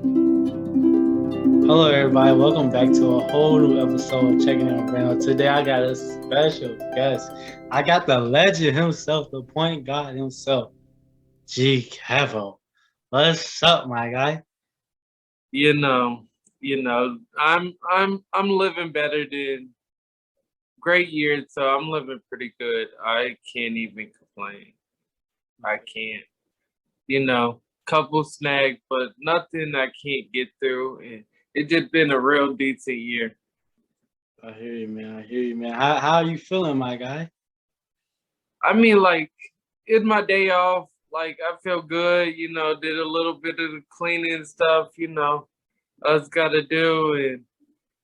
Hello, everybody. Welcome back to a whole new episode of Checking In with Brando. Today, I got a special guest. I got the legend himself, the point guard himself, G Kevo. What's up, my guy? you know, I'm living better than great years, so I'm living pretty good. I can't even complain. I can't. Couple snags, but nothing I can't get through. And it just been a real decent year. I hear you, man. I hear you, man. How are you feeling, my guy? I mean, like, it's my day off. Like, I feel good. Did a little bit of the cleaning stuff. Us got to do,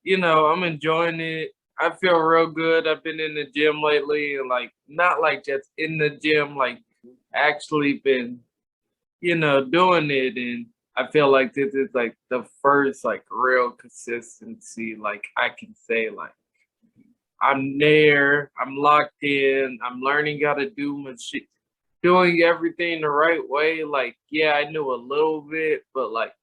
and I'm enjoying it. I feel real good. I've been in the gym lately and like not like just in the gym, like actually been, doing it. And I feel like this is like the first like real consistency, like I can say like I'm there, I'm locked in, I'm learning how to do my shit, doing everything the right way. Like, yeah, I knew a little bit, but like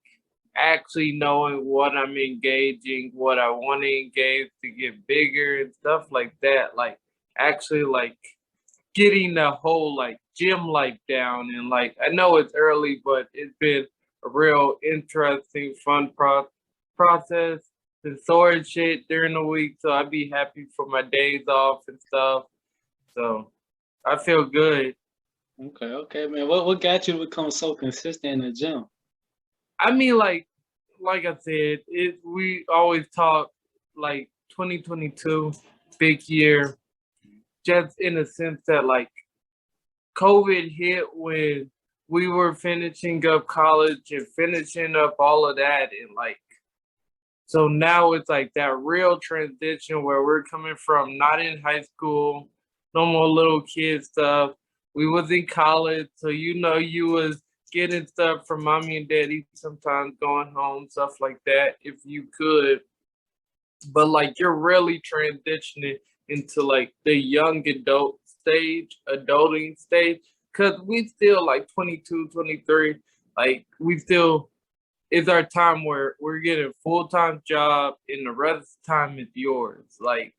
actually knowing what I'm engaging, what I want to engage to get bigger and stuff like that. Like actually like getting the whole like gym life down and like I know it's early, but it's been a real interesting, fun process. And sore shit during the week, so I'd be happy for my days off and stuff. So I feel good. Okay, man. What got you to become so consistent in the gym? I mean, like I said, it we always talk like 2022, big year, just in the sense that like COVID hit when we were finishing up college and finishing up all of that, and like so now it's like that real transition where we're coming from not in high school, no more little kid stuff. We was in college, so you was getting stuff from mommy and daddy sometimes going home, stuff like that, if you could. But like you're really transitioning into like the young adult stage, adulting stage, because we still like 22, 23, like we still it's our time where we're getting a full-time job and the rest of the time is yours. Like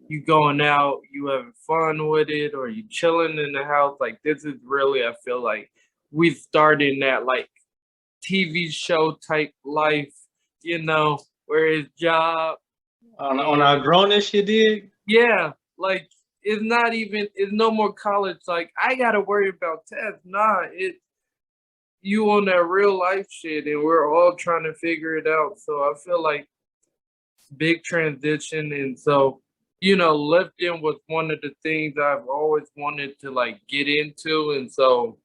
you going out, you having fun with it, or you chilling in the house. Like this is really, I feel like we starting that like TV show type life, where it's job On our and grownness, you did? yeah, like it's no more college. Like I gotta worry about tests. Nah, it you on that real life shit and we're all trying to figure it out. So I feel like big transition and so lifting was one of the things I've always wanted to like get into and so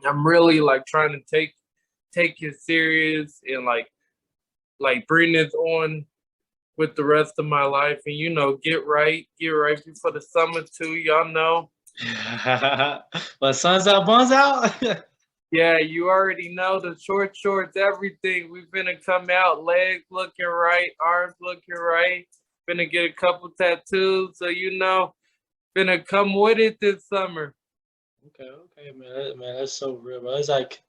I'm really like trying to take it serious and like bring this on with the rest of my life and get right before the summer too, y'all know. But sun's out, buns out. Yeah, you already know the short shorts, everything. We finna come out, legs looking right, arms looking right. Finna get a couple tattoos, so finna come with it this summer. Okay, man. Man, that's so real, bro. It's like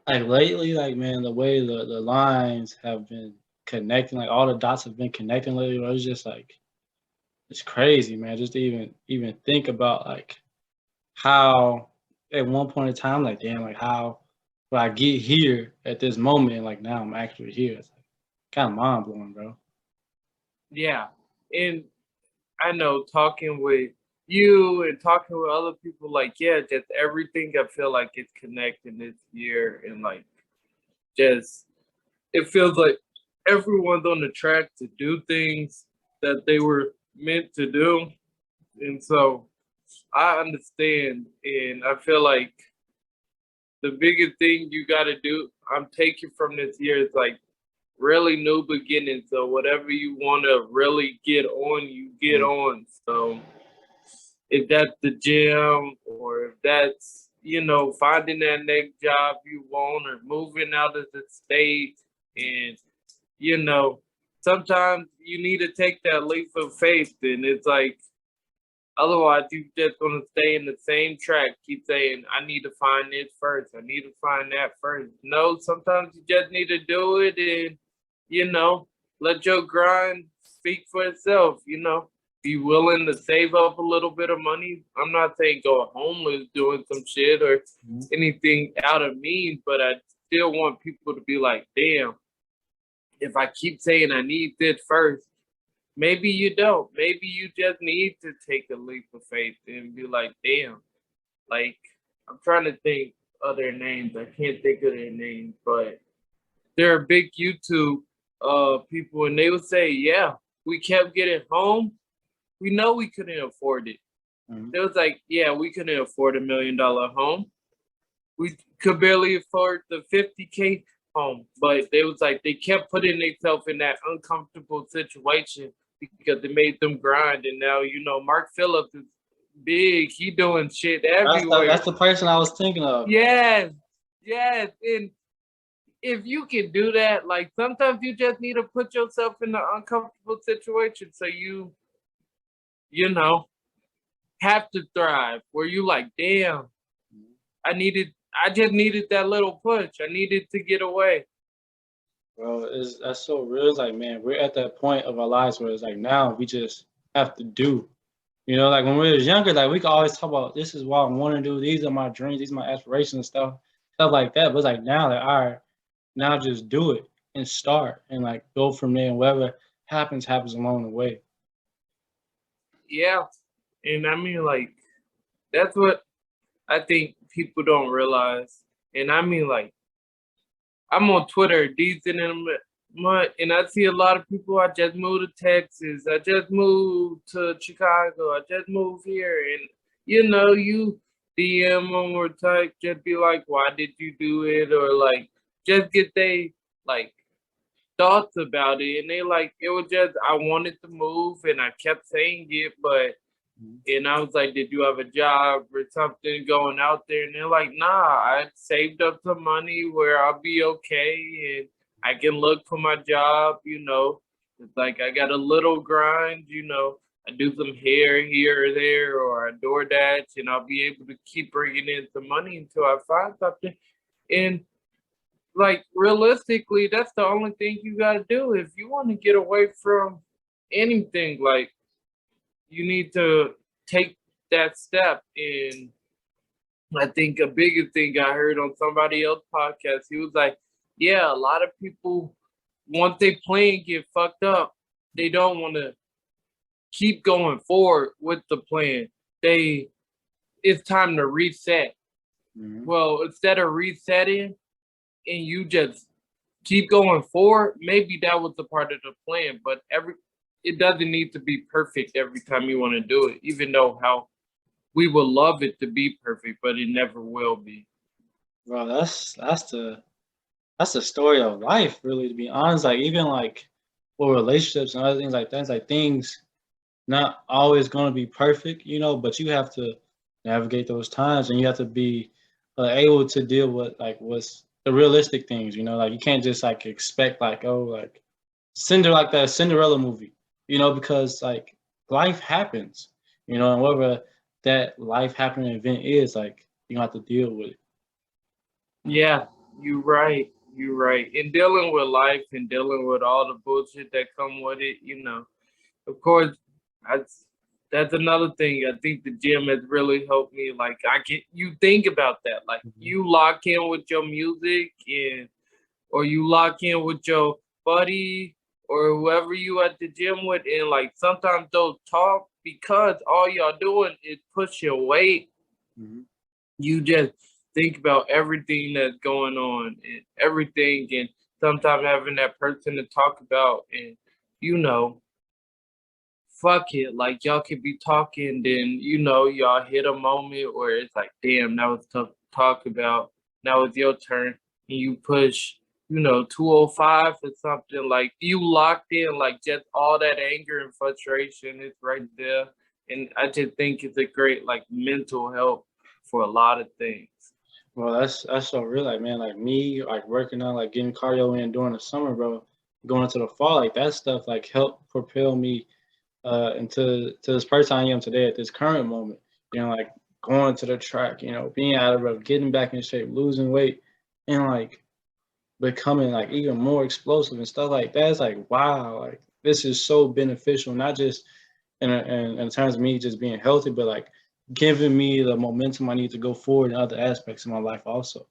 lately, like man, the way the lines have been connecting, like all the dots have been connecting lately, bro. It's just like it's crazy, man. Just to even think about like how at one point in time, like damn, like how would I get here at this moment, and like now I'm actually here. It's like kind of mind blowing, bro. Yeah, and I know talking with you and talking with other people, like yeah, just everything. I feel like it's connecting this year, and like just it feels like everyone's on the track to do things that they were meant to do. And so I understand. And I feel like the biggest thing you got to do, I'm taking from this year, is like really new beginnings. So whatever you want to really get on, you get Mm. on. So if that's the gym or if that's, finding that next job you want or moving out of the state and you know, sometimes you need to take that leap of faith. And it's like Otherwise, you just gonna stay in the same track. Keep saying, "I need to find this first. I need to find that first." No, sometimes you just need to do it, and let your grind speak for itself. Be willing to save up a little bit of money. I'm not saying go homeless doing some shit or anything out of means, but I still want people to be like, "Damn, if I keep saying I need this first." Maybe you don't. Maybe you just need to take a leap of faith and be like, damn. Like, I'm trying to think other names. I can't think of their names, but there are big YouTube people, and they would say, yeah, we kept getting home. We know we couldn't afford it. Mhm. It was like, yeah, we couldn't afford $1 million home. We could barely afford the 50K home, but they was like they kept putting themselves in that uncomfortable situation because it made them grind. And now Mark Phillips is big. He doing shit everywhere. That's the person I was thinking of. Yes, yes. And if you can do that, like sometimes you just need to put yourself in an uncomfortable situation so you know, have to thrive. Where you like, damn, I just needed that little push. I needed to get away. Bro, that's so real. It's like, man, we're at that point of our lives where it's like now we just have to do. Like when we was younger, like we could always talk about this is what I want to do. These are my dreams. These are my aspirations and stuff like that. But it's like now, like all right, now just do it and start and like go from there. And whatever happens along the way. Yeah. And I mean, like, that's what I think people don't realize. And I mean, like, I'm on Twitter decent in a month, and I see a lot of people. I just moved to Texas. I just moved to Chicago. I just moved here, and you DM them or type, just be like, "Why did you do it?" Or like, just get they like thoughts about it, and they like it was just I wanted to move, and I kept saying it, but and I was like, "Did you have a job or something going out there?" And they're like, "Nah, I saved up some money where I'll be okay and I can look for my job." It's like I got a little grind. I do some hair here or there, or I DoorDash, and I'll be able to keep bringing in some money until I find something. And like realistically, that's the only thing you gotta do if you want to get away from anything. Like you need to take that step. And I think a bigger thing I heard on somebody else's podcast, he was like, yeah, a lot of people, once they plan get fucked up, they don't want to keep going forward with the plan. It's time to reset. Mm-hmm. Well, instead of resetting and you just keep going forward, maybe that was the part of the plan. But it doesn't need to be perfect every time you want to do it, even though how we would love it to be perfect, but it never will be. Bro, that's the story of life, really. To be honest, like even like with relationships and other things like that, it's like things not always going to be perfect, but you have to navigate those times and you have to be able to deal with like what's the realistic things, like you can't just like expect like, oh, like like that Cinderella movie, because like life happens, and whatever that life happening event is, like you have to deal with it. Yeah, you're right. You're right. In dealing with life and dealing with all the bullshit that come with it, of course, that's that's another thing. I think the gym has really helped me. Like you think about that. Like Mhm. you lock in with your music or you lock in with your buddy or whoever you at the gym with, and like sometimes those talk because all y'all doing is push your weight. Mhm. You just think about everything that's going on and everything, and sometimes having that person to talk about, and you know fuck it, like y'all could be talking, then y'all hit a moment where it's like, damn, that was tough to talk about. Now it's your turn, and you push 205 or something. Like you locked in, like just all that anger and frustration is right there. And I just think it's a great like mental help for a lot of things. Well, that's so real. Like man, like me, like working on like getting cardio in during the summer, bro. Going into the fall, like that stuff like helped propel me into to this person I am today at this current moment. You know, like going to the track, you know, being out of breath, getting back in shape, losing weight, and like becoming like even more explosive and stuff like that. It's like wow, like this is so beneficial, not just in terms of me just being healthy, but like giving me the momentum I need to go forward in other aspects of my life also.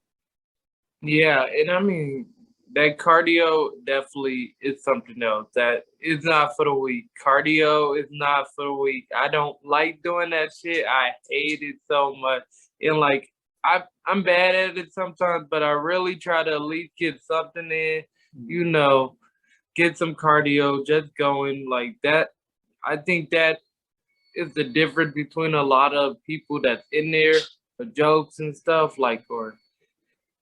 Yeah, and I mean that cardio definitely is something else that is not for the weak. Cardio is not for the weak. I don't like doing that shit. I hate it so much. And like I'm bad at it sometimes, but I really try to at least get something in, you know, get some cardio just going like that. I think that is the difference between a lot of people that's in there for jokes and stuff, like or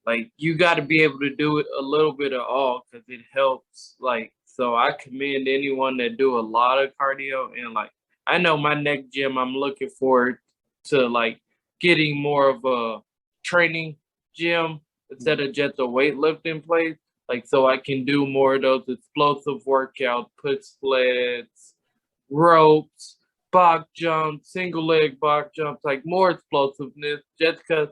like you got to be able to do it a little bit of all because it helps. Like so, I commend anyone that do a lot of cardio and like I know my next gym, I'm looking forward to like getting more of a training gym instead of just a weightlifting place. Like so, I can do more of those explosive workouts, put splits, ropes, box jumps, single leg box jumps, like more explosiveness. Just because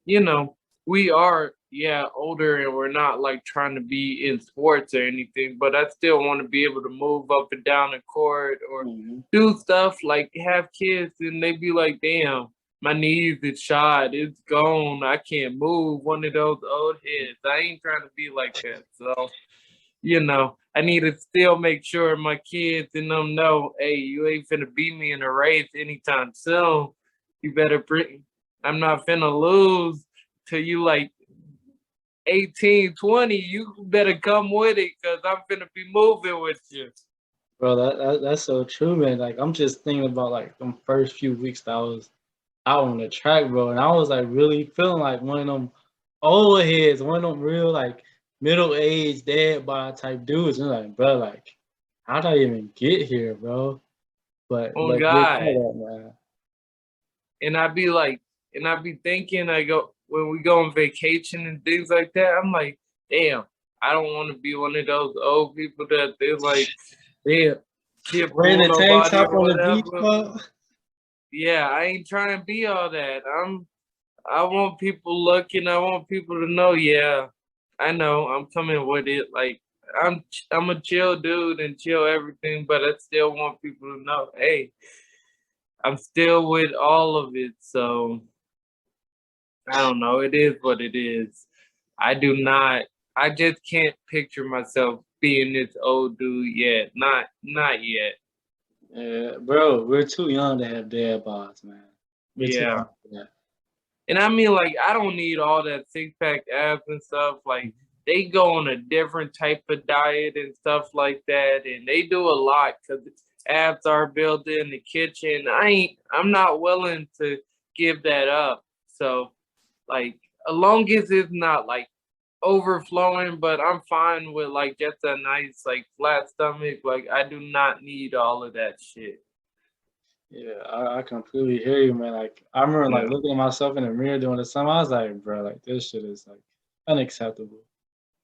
you know we are yeah older and we're not like trying to be in sports or anything, but I still want to be able to move up and down the court or Mhm. do stuff like have kids and they be like, damn, my knees is shot, it's gone, I can't move. One of those old heads. I ain't trying to be like that. So I need to still make sure my kids and them know, hey, you ain't finna beat me in a race anytime soon. You better bring, I'm not finna lose till you like 18, 20. You better come with it because I'm finna be moving with you. Bro, that's so true, man. Like I'm just thinking about like them first few weeks that I was out on the track, bro, and I was like really feeling like one of them old heads, one of them real like middle aged dad bod type dudes. And like, bro, like how did I even get here, bro? Oh But good God. call out, man. And I'd be like, and I'd be thinking, I go, when we go on vacation and things like that, I'm like, damn, I don't want to be one of those old people that they're like, damn, can't Wearing pull a tank nobody top or on the beach, whatever. bro. Yeah, I ain't trying to be all that. I want people looking. I want people to know. Yeah, I know. I'm coming with it. Like I'm a chill dude and chill everything, but I still want people to know. Hey, I'm still with all of it. So I don't know. It is what it is. I do not. I just can't picture myself being this old dude yet. Not yet. Yeah, bro, we're too young to have dad bods, man. We're too Yeah. young for that. And I mean, like, I don't need all that six pack abs and stuff. Like, they go on a different type of diet and stuff like that, and they do a lot because abs are built in the kitchen. I'm not willing to give that up. So, like, as long as it's not like overflowing, but I'm fine with like just a nice like flat stomach. Like, I do not need all of that shit. Yeah, I completely hear you, man. Like I remember like Yeah. looking at myself in the mirror doing the same. I was like, bro, like this shit is like unacceptable.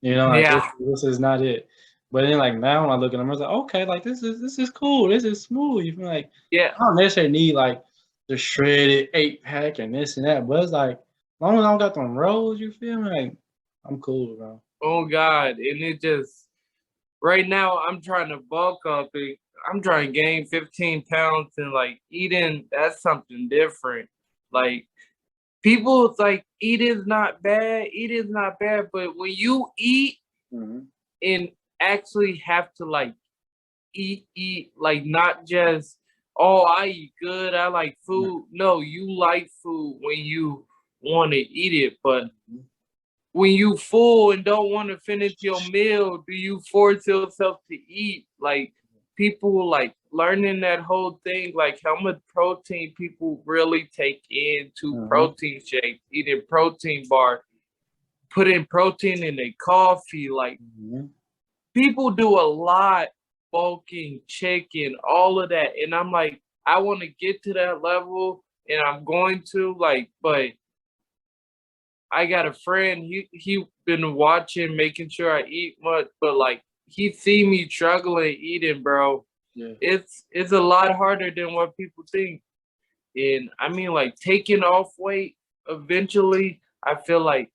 You know, like Yeah. this is not it. But then like now when I look at them, I was like, okay, like this is cool. This is smooth. You feel like Yeah. I don't necessarily need like the shredded 8 pack and this and that. But it's like as long as I don't got them rolls, you feel me? Like I'm cool, bro. Oh God. And it just right now I'm trying to bulk up. I'm trying to gain 15 pounds and like eating, that's something different. Like people it's like eat is not bad, but when you eat Hmm. and actually have to like eat like not just oh I eat good, I like food. No, you like food when you want to eat it, but when you full and don't want to finish your meal, do you force yourself to eat? Like people like learning that whole thing, like how much protein people really take into Hmm. protein shakes, eating protein bar, putting protein in their coffee. Like Hmm. people do a lot, bulking, chicken, all of that. And I'm like, I want to get to that level and I'm going to like, but I got a friend. He been watching, making sure I eat much, but like he see me struggling eating, bro. Yeah. It's a lot harder than what people think. And I mean, like taking off weight eventually, I feel like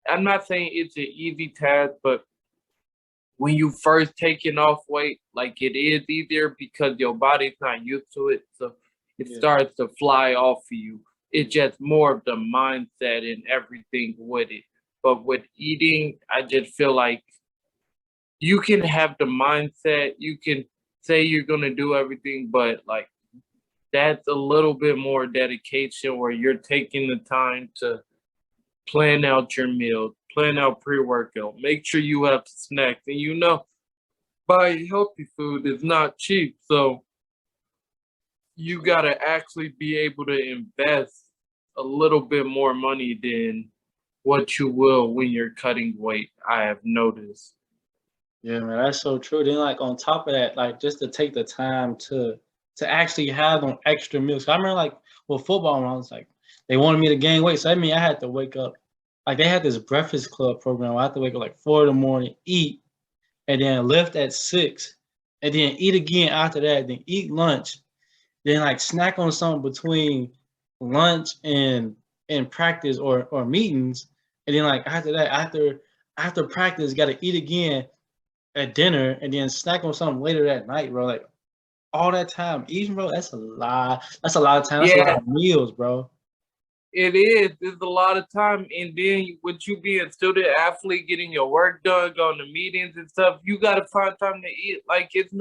I'm not saying it's an easy task, but when you first taking off weight, like it is easier because your body's not used to it. So it Yeah. starts to fly off of you. It's just more of the mindset and everything with it. But with eating, I just feel like you can have the mindset, you can say you're gonna do everything, but like that's a little bit more dedication where you're taking the time to plan out your meals, plan out pre-workout, make sure you have snacks, and buying healthy food is not cheap. So you gotta actually be able to invest a little bit more money than what you will when you're cutting weight, I have noticed. Yeah, man, that's so true. Then, like on top of that, like just to take the time to actually have them extra meals. I remember like with football when I was like they wanted me to gain weight, so I mean I had to wake up. Like they had this breakfast club program where I had to wake up like 4 in the morning, eat, and then lift at 6, and then eat again after that, then eat lunch, then like snack on something between lunch and practice or meetings, and then like after that, after practice, gotta eat again at dinner and then snack on something later that night, bro. Like all that time eating, bro, that's a lot. That's a lot of time. That's a lot Yeah, of meals, bro. it is. It's a lot of time. And then with you being a student athlete, getting your work done, going to meetings and stuff, you gotta find time to eat. Like it's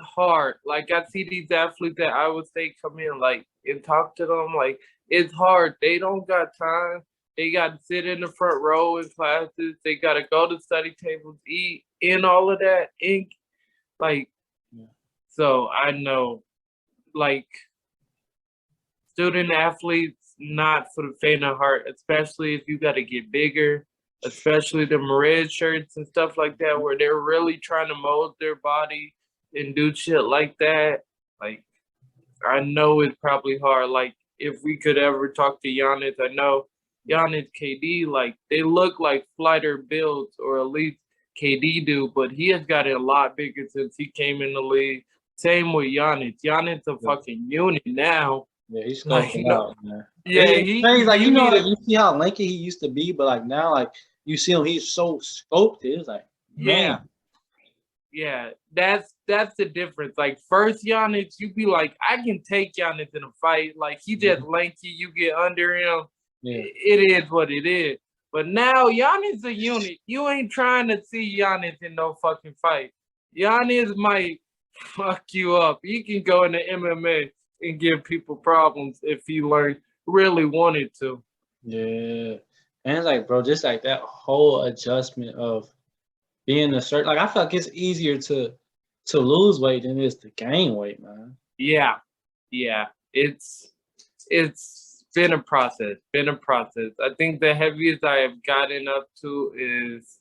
hard. Like I see these athletes that I would say come in like and talk to them. Like it's hard. They don't got time. They got to sit in the front row in classes. They got to go to study tables, eat, and all of that. And like Yeah. so, I know like student athletes not for the faint of heart, especially if you got to get bigger. Especially the red shirts and stuff like that, where they're really trying to mold their body and do shit like that. Like I know it's probably hard. Like if we could ever talk to Giannis, I know Giannis, KD, like they look like fighter builds, or at least KD do, but he has gotten a lot bigger since he came in the league. Same with Giannis. Giannis a Yeah, fucking unit now. yeah, he's Like scoping out, man. yeah, It's crazy. Like you need like a you see how lanky he used to be, but like now, like you see him, he's so sculpted. It's like, yeah. man, Yeah, that's the difference. Like first Giannis, you be like, I can take Giannis in a fight. Like he just yeah, lanky, you get under him. yeah, It is what it is. But now Giannis a unit. You ain't trying to see Giannis in no fucking fight. Giannis might fuck you up. He can go into MMA and give people problems if he really wanted to. yeah. And it's like, bro, just like that whole adjustment of being a certain, like I feel like it's easier to lose weight than it is to gain weight, man. Yeah, yeah. It's been a process. Been a process. I think the heaviest I have gotten up to is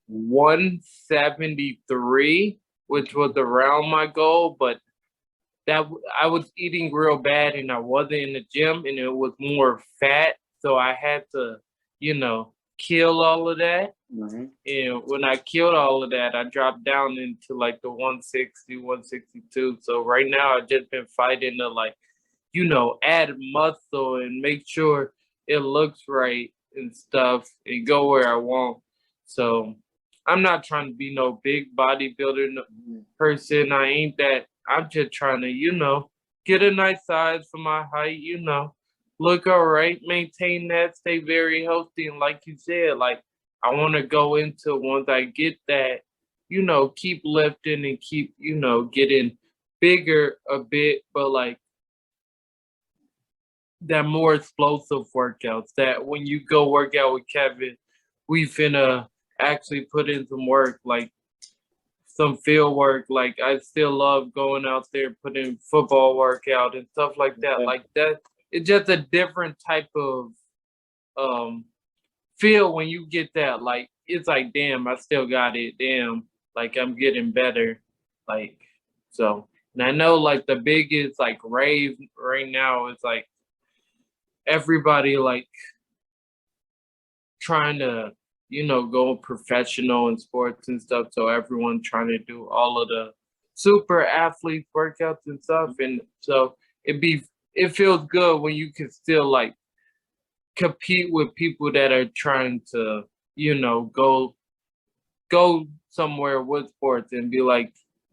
173, which was around my goal, but I was eating real bad and I wasn't in the gym and it was more fat, so I had to, kill all of that. Mm-hmm. And when I killed all of that, I dropped down into like the 160, 162. So right now I've just been fighting to like add muscle and make sure it looks right and stuff and go where I want. So I'm not trying to be no big bodybuilder person. I ain't that. I'm just trying to, get a nice size for my height, look all right, maintain that, stay very healthy. And like you said, like I want to go into once I get that, keep lifting and keep, getting bigger a bit, but like that more explosive workouts that when you go work out with Kevin, we finna actually put in some work, like some field work. Like I still love going out there, putting football workout and stuff like that. Yeah, Like that, it's just a different type of um feel when you get that. Like it's like, damn, I still got it. Damn, like I'm getting better. Like so, and I know like the biggest like rave right now is like everybody like trying to go professional in sports and stuff. So everyone trying to do all of the super athlete workouts and stuff. And so it feels good when you can still like compete with people that are trying to, go somewhere with sports and be like,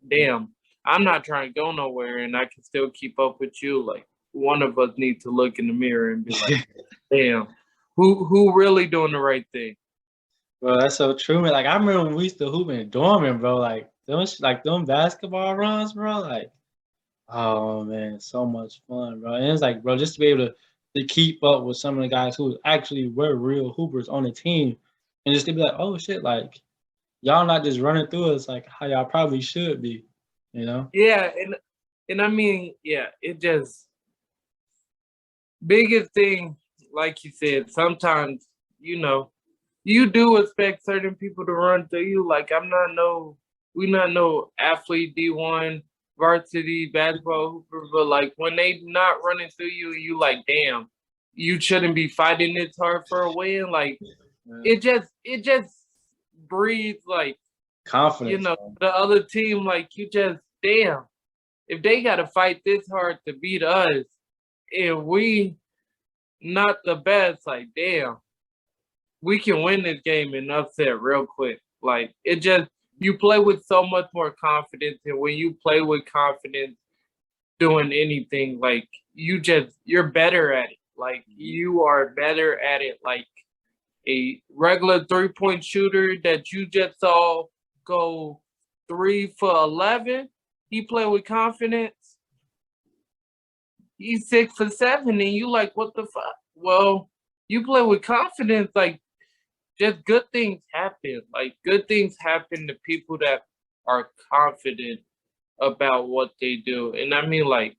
damn, I'm not trying to go nowhere and I can still keep up with you. Like one of us needs to look in the mirror and be like, damn, who really doing the right thing? Bro, that's so true, man. Like I remember when we used to hoop in Dorman, bro. Like them basketball runs, bro. Like, oh man, so much fun, bro. And it's like, bro, just to be able to keep up with some of the guys who actually were real hoopers on the team, and just to be like, oh shit, like y'all not just running through us like how y'all probably should be, you know? Yeah, and I mean, yeah, it just biggest thing, like you said, sometimes, you do expect certain people to run through you. Like we not no athlete D1 varsity basketball hooper, but like when they not running through you, you like, damn, you shouldn't be fighting this hard for a win. Like it just breeds like, Confidence, the other team, like you just damn, if they gotta fight this hard to beat us and we not the best, like damn, we can win this game and upset real quick. Like it just you play with so much more confidence, and when you play with confidence doing anything, like you're better at it. Like you are better at it. Like a regular 3-point shooter that you just saw go 3 for 11, he play with confidence. He's 6 for 7, and you like, what the fuck? Well, you play with confidence, like just good things happen. Like good things happen to people that are confident about what they do. And I mean, like,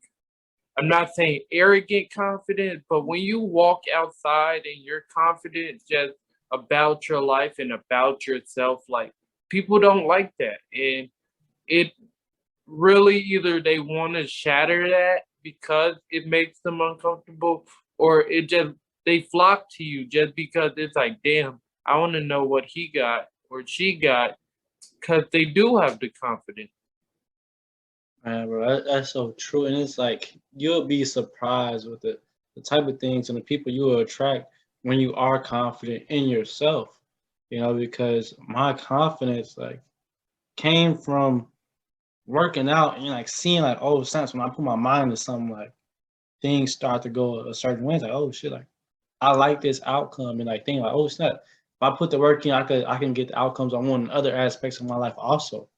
I'm not saying arrogant confident, but when you walk outside and you're confident just about your life and about yourself, like people don't like that. And it really either they want to shatter that because it makes them uncomfortable, or it just they flock to you just because it's like, damn, I want to know what he got or she got, because they do have the confidence. man, bro. That's so true, and it's like you'll be surprised with the type of things and the people you will attract when you are confident in yourself. You know, because my confidence like came from working out and like seeing like, oh, sense when I put my mind to something, like things start to go a certain way. It's like, oh shit, like I like this outcome, and like thinking like, oh snap, if I put the work in, I can get the outcomes I want in other aspects of my life also.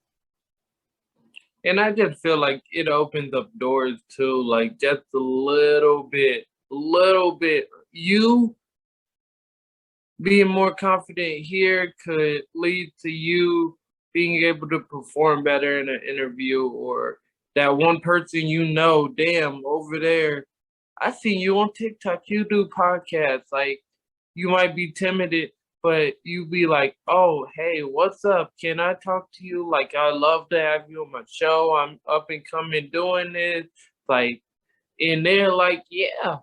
And I just feel like it opens up doors too, like just a little bit, little bit. You being more confident here could lead to you being able to perform better in an interview, or that one person, damn, over there, I see you on TikTok, you do podcasts. Like you might be timid, but you be like, oh, hey, what's up? Can I talk to you? Like, I love to have you on my show. I'm up and coming doing this. Like, and they're like, yeah.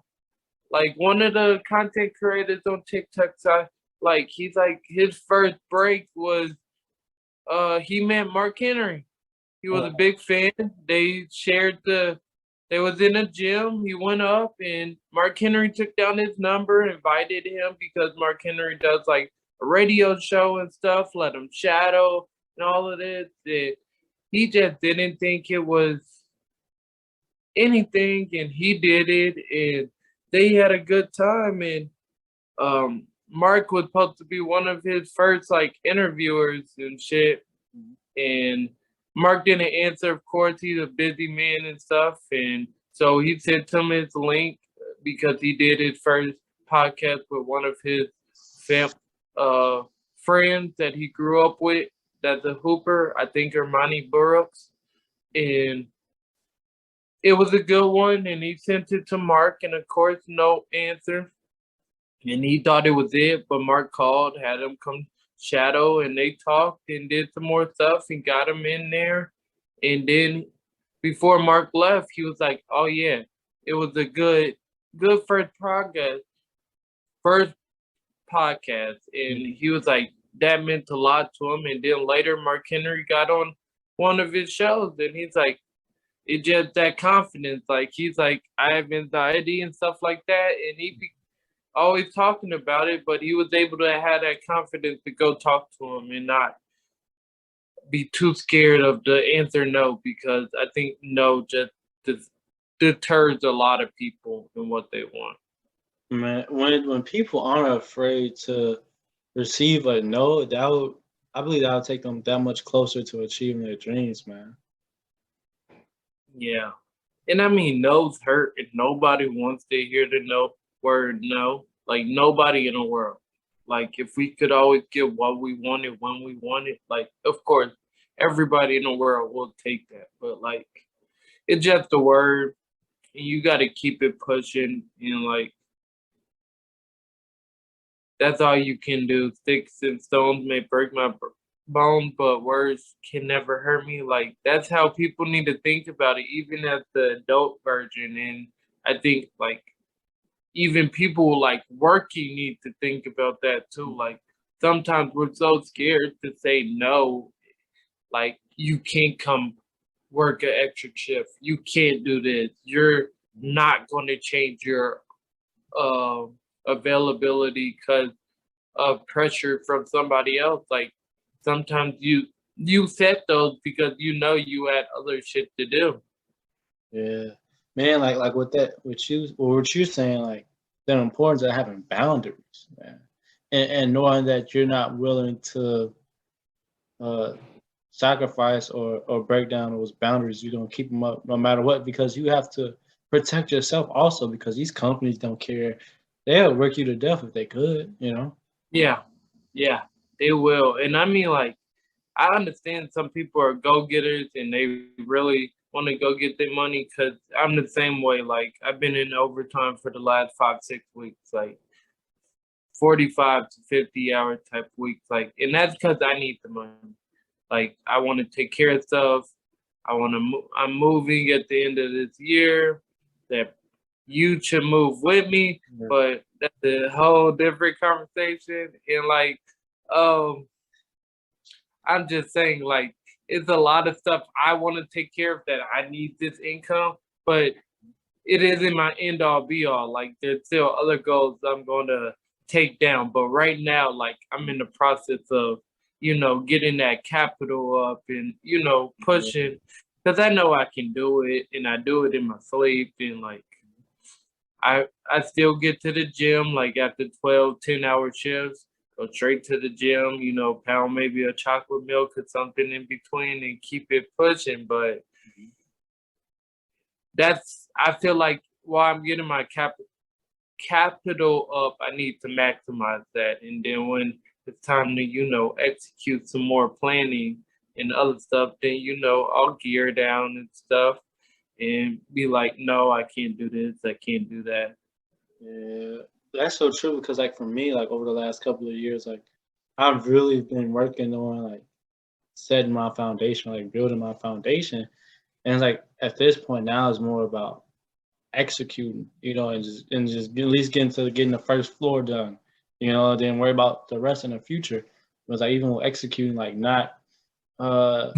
Like one of the content creators on TikTok side, like he's like his first break was he met Mark Henry. He was a Oh, big fan. They was in a gym. He went up and Mark Henry took down his number, invited him because Mark Henry does like a radio show and stuff, let him shadow and all of this. And he just didn't think it was anything, and he did it, and they had a good time. And Mark was supposed to be one of his first like interviewers and shit, and Mark didn't answer. Of course, he's a busy man and stuff, and so he sent him his link because he did his first podcast with one of his fam- uh, friends that he grew up with. That's a hooper, I think Armani Burroughs, and it was a good one. And he sent it to Mark, and of course, no answer. And he thought it was it, but Mark called, had him come shadow, and they talked and did some more stuff and got him in there. And then before Mark left, he was like, "Oh yeah, it was a good first podcast." And he was like, that meant a lot to him. And then later, Mark Henry got on one of his shows, and he's like, it just that confidence. Like he's like, I have anxiety and stuff like that, and he be always talking about it, but he was able to have that confidence to go talk to him and not be too scared of the answer no, because I think no just deters a lot of people in what they want. Man, when people aren't afraid to receive a no, that would I believe that would take them that much closer to achieving their dreams, man. Yeah. And I mean, no's hurt, and nobody wants to hear the no word no. Like nobody in the world. Like if we could always get what we wanted when we wanted, like of course everybody in the world will take that. But like it's just a word, and you got to keep it pushing, and like that's all you can do. Sticks and stones may break my bone, but words can never hurt me. Like that's how people need to think about it, even as the adult version. And I think like even people like working need to think about that too. Like sometimes we're so scared to say no. Like you can't come work an extra shift. You can't do this. You're not going to change your uh, availability because of pressure from somebody else. Like sometimes you set those because you know you had other shit to do. Yeah, man. Like what you saying, like the importance of having boundaries, man, and knowing that you're not willing to uh sacrifice or break down those boundaries. You're gonna keep them up no matter what because you have to protect yourself also because these companies don't care. They'll work you to death if they could, you know. Yeah, yeah, they will. And I mean, like, I understand some people are go getters and they really want to go get their money because I'm the same way. Like, I've been in overtime for the last 5, 6 weeks, like 45 to 50 hour type weeks. Like, and that's because I need the money. Like, I want to take care of stuff. I want to. I'm moving at the end of this year. That you should move with me, Yeah. but that's a whole different conversation. And like, um, I'm just saying, like, it's a lot of stuff I want to take care of that I need this income, but it isn't my end all be all. Like, there's still other goals I'm going to take down. But right now, like, I'm in the process of, getting that capital up and, pushing because I know I can do it and I do it in my sleep. And, like, I still get to the gym, like, after 12, 10-hour shifts. Go straight to the gym, pound maybe a chocolate milk or something in between and keep it pushing. But I feel like while I'm getting my capital up, I need to maximize that. And then when it's time to, execute some more planning and other stuff, then, I'll gear down and stuff and be like, no, I can't do this. I can't do that. Yeah, that's so true because like for me, like over the last couple of years, like I've really been working on like setting my foundation, like building my foundation. And like at this point now it's more about executing, and just at least getting the first floor done, then worry about the rest in the future. But like even with executing, like uh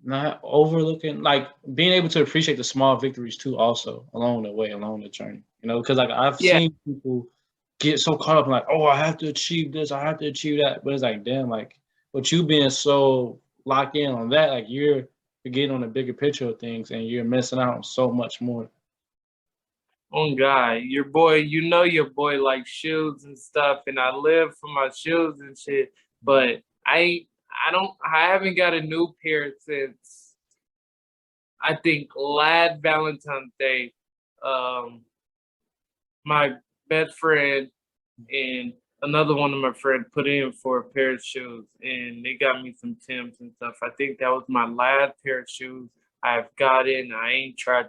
not overlooking, like being able to appreciate the small victories too, also along the way, along the journey. Because like I've Yeah. seen people get so caught up in like, oh, I have to achieve this, I have to achieve that. But it's like, damn, like, but you being so locked in on that, like you're forgetting on the bigger picture of things, and you're missing out on so much more. Oh God, your boy likes shoes and stuff, and I live for my shoes and shit. But I haven't got a new pair since I think last Valentine's Day. Um, my best friend and another one of my friends put in for a pair of shoes, and they got me some Timbs and stuff. I think that was my last pair of shoes I've gotten. I ain't tried.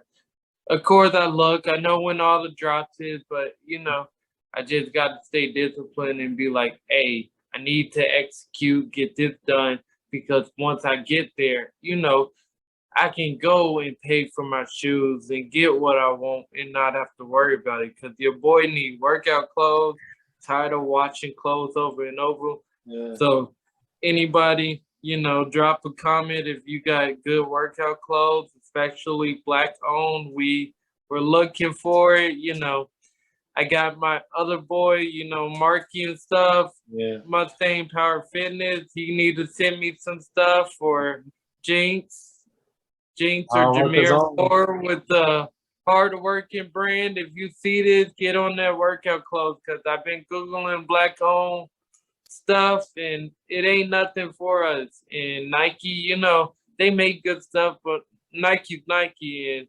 Of course, I look. I know when all the drops is, but I just got to stay disciplined and be like, hey, I need to execute, get this done, because once I get there, I can go and pay for my shoes and get what I want and not have to worry about it. Because your boy need workout clothes, tired of watching clothes over and over. Yeah. So anybody, drop a comment if you got good workout clothes, especially black owned. We're looking for it. I got my other boy, Marky and stuff, Yeah. Mustang Power Fitness. He need to send me some stuff for Jinx, or All workers Jameer on. Moore with the hardworking brand. If you see this, get on that workout clothes because I've been Googling black owned stuff and it ain't nothing for us. And Nike, they make good stuff, but Nike's Nike and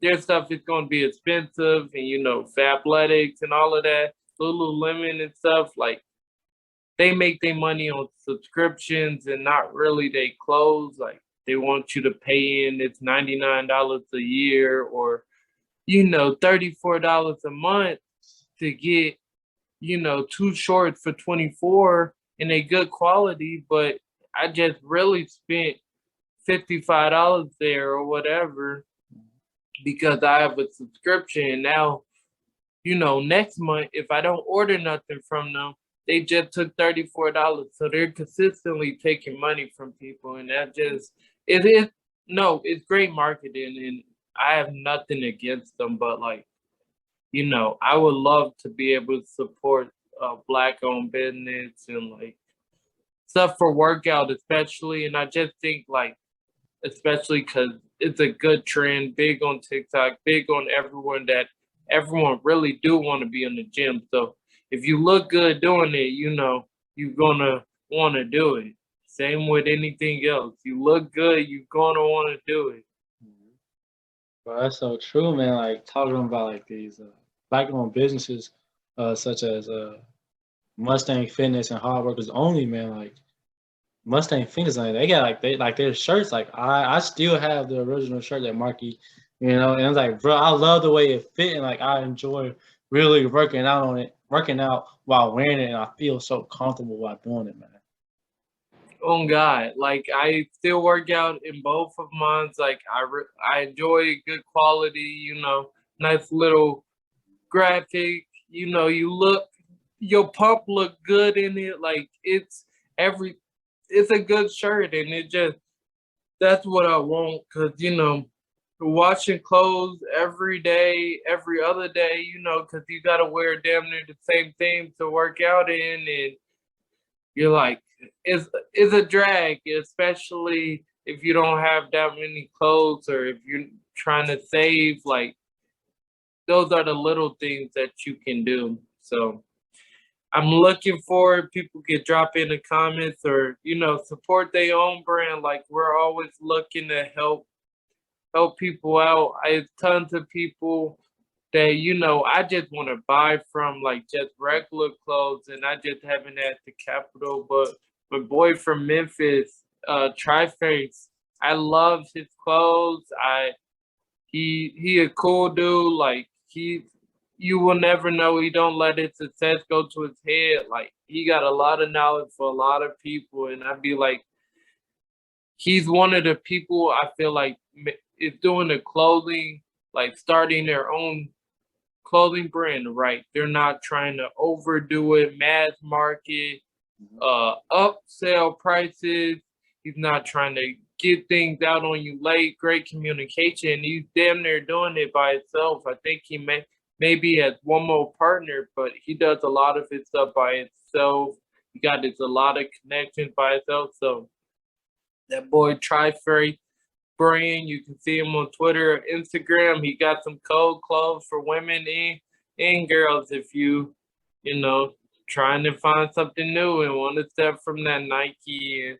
their stuff is going to be expensive. And, Fabletics and all of that, Lululemon and stuff, like they make their money on subscriptions and not really they clothes. Like they want you to pay in, it's $99 a year or, $34 a month to get two shorts for 24 and they good quality, but I just really spent $55 there or whatever because I have a subscription. And now, next month, if I don't order nothing from them, they just took $34. So they're consistently taking money from people. And that just, it is, no, it's great marketing. And I have nothing against them, but like, I would love to be able to support black owned business and like stuff for workout, especially. And I just think like, especially because it's a good trend, big on TikTok, big on everyone really do want to be in the gym. So if you look good doing it, you're gonna want to do it. Same with anything else. You look good, you're gonna want to do it. Bro, that's so true, man. Like talking about like these black-owned businesses, such as Mustang Fitness and Hard Workers Only, man. Like Mustang Fitness, like they got like their shirts. Like I still have the original shirt that Marky, and it's like, bro, I love the way it fit, and like I enjoy really working out while wearing it, and I feel so comfortable while doing it, man. Oh God, like I still work out in both of mine. Like I enjoy good quality, nice little graphic. Your pump look good in it. Like it's a good shirt, and it just that's what I want. Cause washing clothes every day, every other day, cause you gotta wear damn near the same thing to work out in, and you're like, it's a drag, especially if you don't have that many clothes or if you're trying to save. Like those are the little things that you can do. So I'm looking forward. People can drop in the comments or support their own brand. Like we're always looking to help people out. I have tons of people that I just want to buy from, like just regular clothes, and I just haven't had the capital. But my boy from Memphis, Triface, I love his clothes. He a cool dude. Like you will never know. He don't let his success go to his head. Like he got a lot of knowledge for a lot of people, and I'd be like, he's one of the people I feel like is doing the clothing, like starting their own clothing brand right. They're not trying to overdo it, mass market, upsell prices. He's not trying to get things out on you late. Great communication. He's damn near doing it by himself. I think he maybe has one more partner, but he does a lot of his stuff by himself. He got a lot of connections by himself. So that boy Tri-Ferry brand, you can see him on Twitter, Instagram. He got some cold clothes for women and girls if trying to find something new and want to step from that Nike and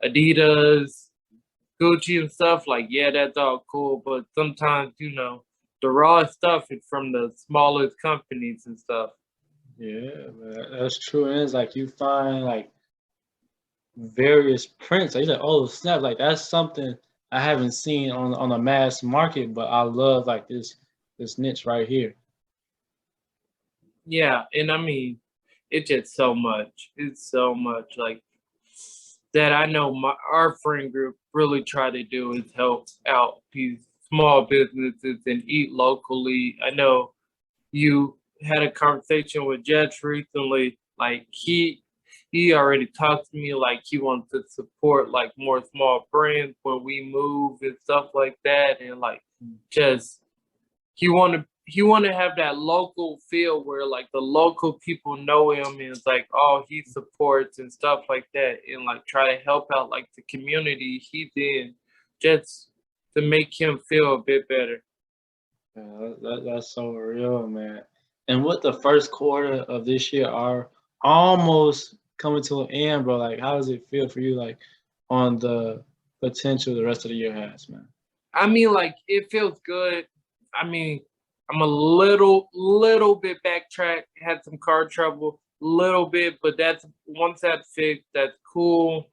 Adidas, Gucci and stuff. Like, yeah, that's all cool. But sometimes, the raw stuff is from the smallest companies and stuff. Yeah, man, that's true. And it's like you find like various prints. Like you said, oh snap! Like that's something I haven't seen on a mass market, but I love like this niche right here. Yeah, and I mean, it's just so much. It's so much like that. I know our friend group really try to do is help out these small businesses and eat locally. I know you had a conversation with Jets recently. Like he already talked to me like he wants to support like more small brands when we move and stuff like that, and like just he want to have that local feel where like the local people know him and it's like, oh, he supports and stuff like that, and like try to help out like the community he did, just to make him feel a bit better. Yeah, that's so real, man. And with the first quarter of this year are almost coming to an end, bro. Like, how does it feel for you, like, on the potential the rest of the year has, man? I mean, like it feels good. I mean, I'm a little bit backtracked. Had some car trouble, little bit, but that's once that's fixed, that's cool.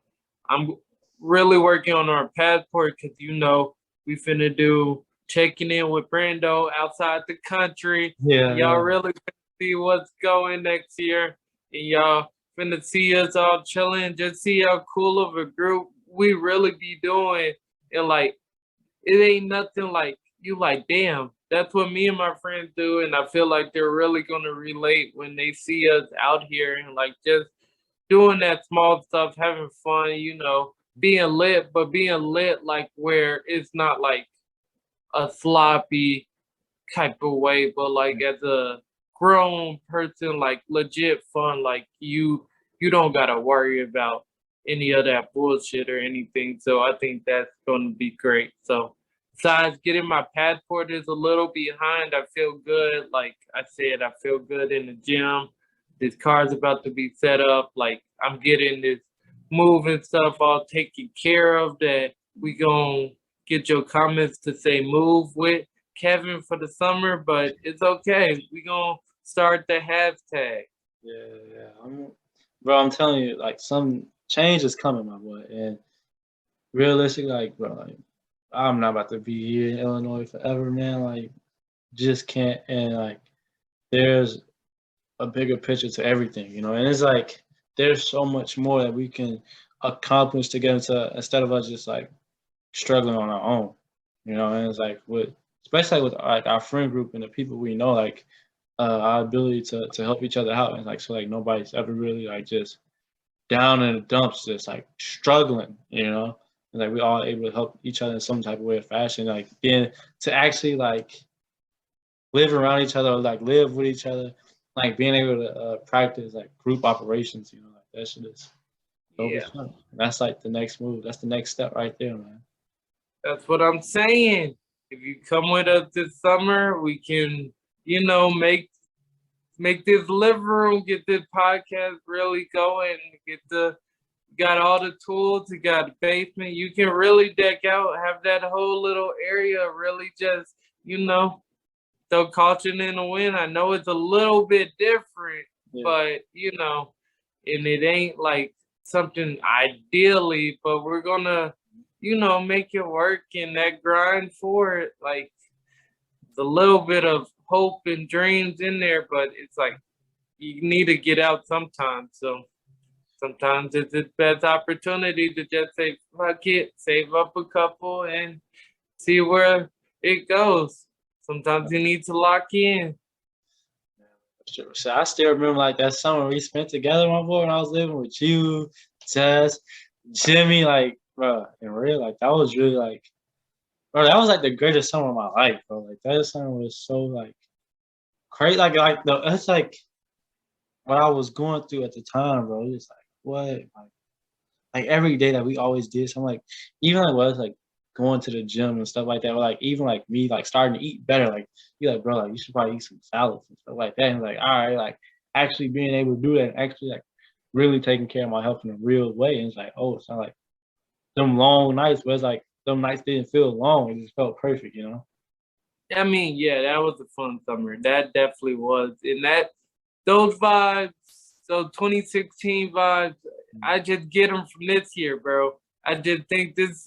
I'm really working on our passport because we finna do checking in with Brando outside the country. Yeah, Y'all yeah. really finna see what's going next year, and y'all finna see us all chilling. Just see how cool of a group we really be doing, and like it ain't nothing like you like, damn, that's what me and my friends do. And I feel like they're really gonna relate when they see us out here and like just doing that small stuff, having fun, being lit, but being lit like where it's not like a sloppy type of way, but like as a grown person, like legit fun, like you don't gotta worry about any of that bullshit or anything. So I think that's gonna be great. So besides getting my passport is a little behind, I feel good. Like I said, I feel good in the gym. This car's about to be set up. Like I'm getting this moving stuff all taken care of that we gonna get your comments to say move with Kevin for the summer, but it's okay. We gonna start the hashtag. Yeah, yeah. Bro, I'm telling you, like, some change is coming, my boy. And realistically, like, bro, like, I'm not about to be here in Illinois forever, man. Like, just can't. And like, there's a bigger picture to everything, And it's like there's so much more that we can accomplish together instead of us just like struggling on our own, And it's like especially with like our friend group and the people we know, like our ability to help each other out, and like so like nobody's ever really like just down in the dumps, just like struggling. And like we all able to help each other in some type of way or fashion, like then to actually like live around each other or like live with each other, like being able to practice like group operations, like that shit is dope as Yeah, fun. That's like the next move. That's the next step right there, man. that's what I'm saying. If you come with us this summer, we can, make this living room, get this podcast really going, get the got all the tools, you got the basement. You can really deck out, have that whole little area really just, throw caution in the wind. I know it's a little bit different, Yeah. but and it ain't like something ideally, but we're gonna, make it work and that grind for it. Like the little bit of hope and dreams in there, but it's like you need to get out sometimes. So sometimes it's the best opportunity to just say, fuck it, save up a couple and see where it goes. Sometimes you need to lock in. Sure. So I still remember like that summer we spent together, my boy, when I was living with you, Tess, Jimmy, like, bro, in real, like that was really like, bro, that was like the greatest summer of my life, bro. Like that summer was so like crazy, like the it's like what I was going through at the time, bro. It's like what, like every day that we always did something, like even like was like going to the gym and stuff like that, or like even like me like starting to eat better, like you like bro, like you should probably eat some salads and stuff like that. And like, all right, like actually being able to do that, and actually like really taking care of my health in a real way. And it's like, oh, it's not like them long nights, but it's like them nights didn't feel long. It just felt perfect. I mean, yeah, that was a fun summer. That definitely was. And those vibes, those 2016 vibes, I just get them from this year, bro. I just think this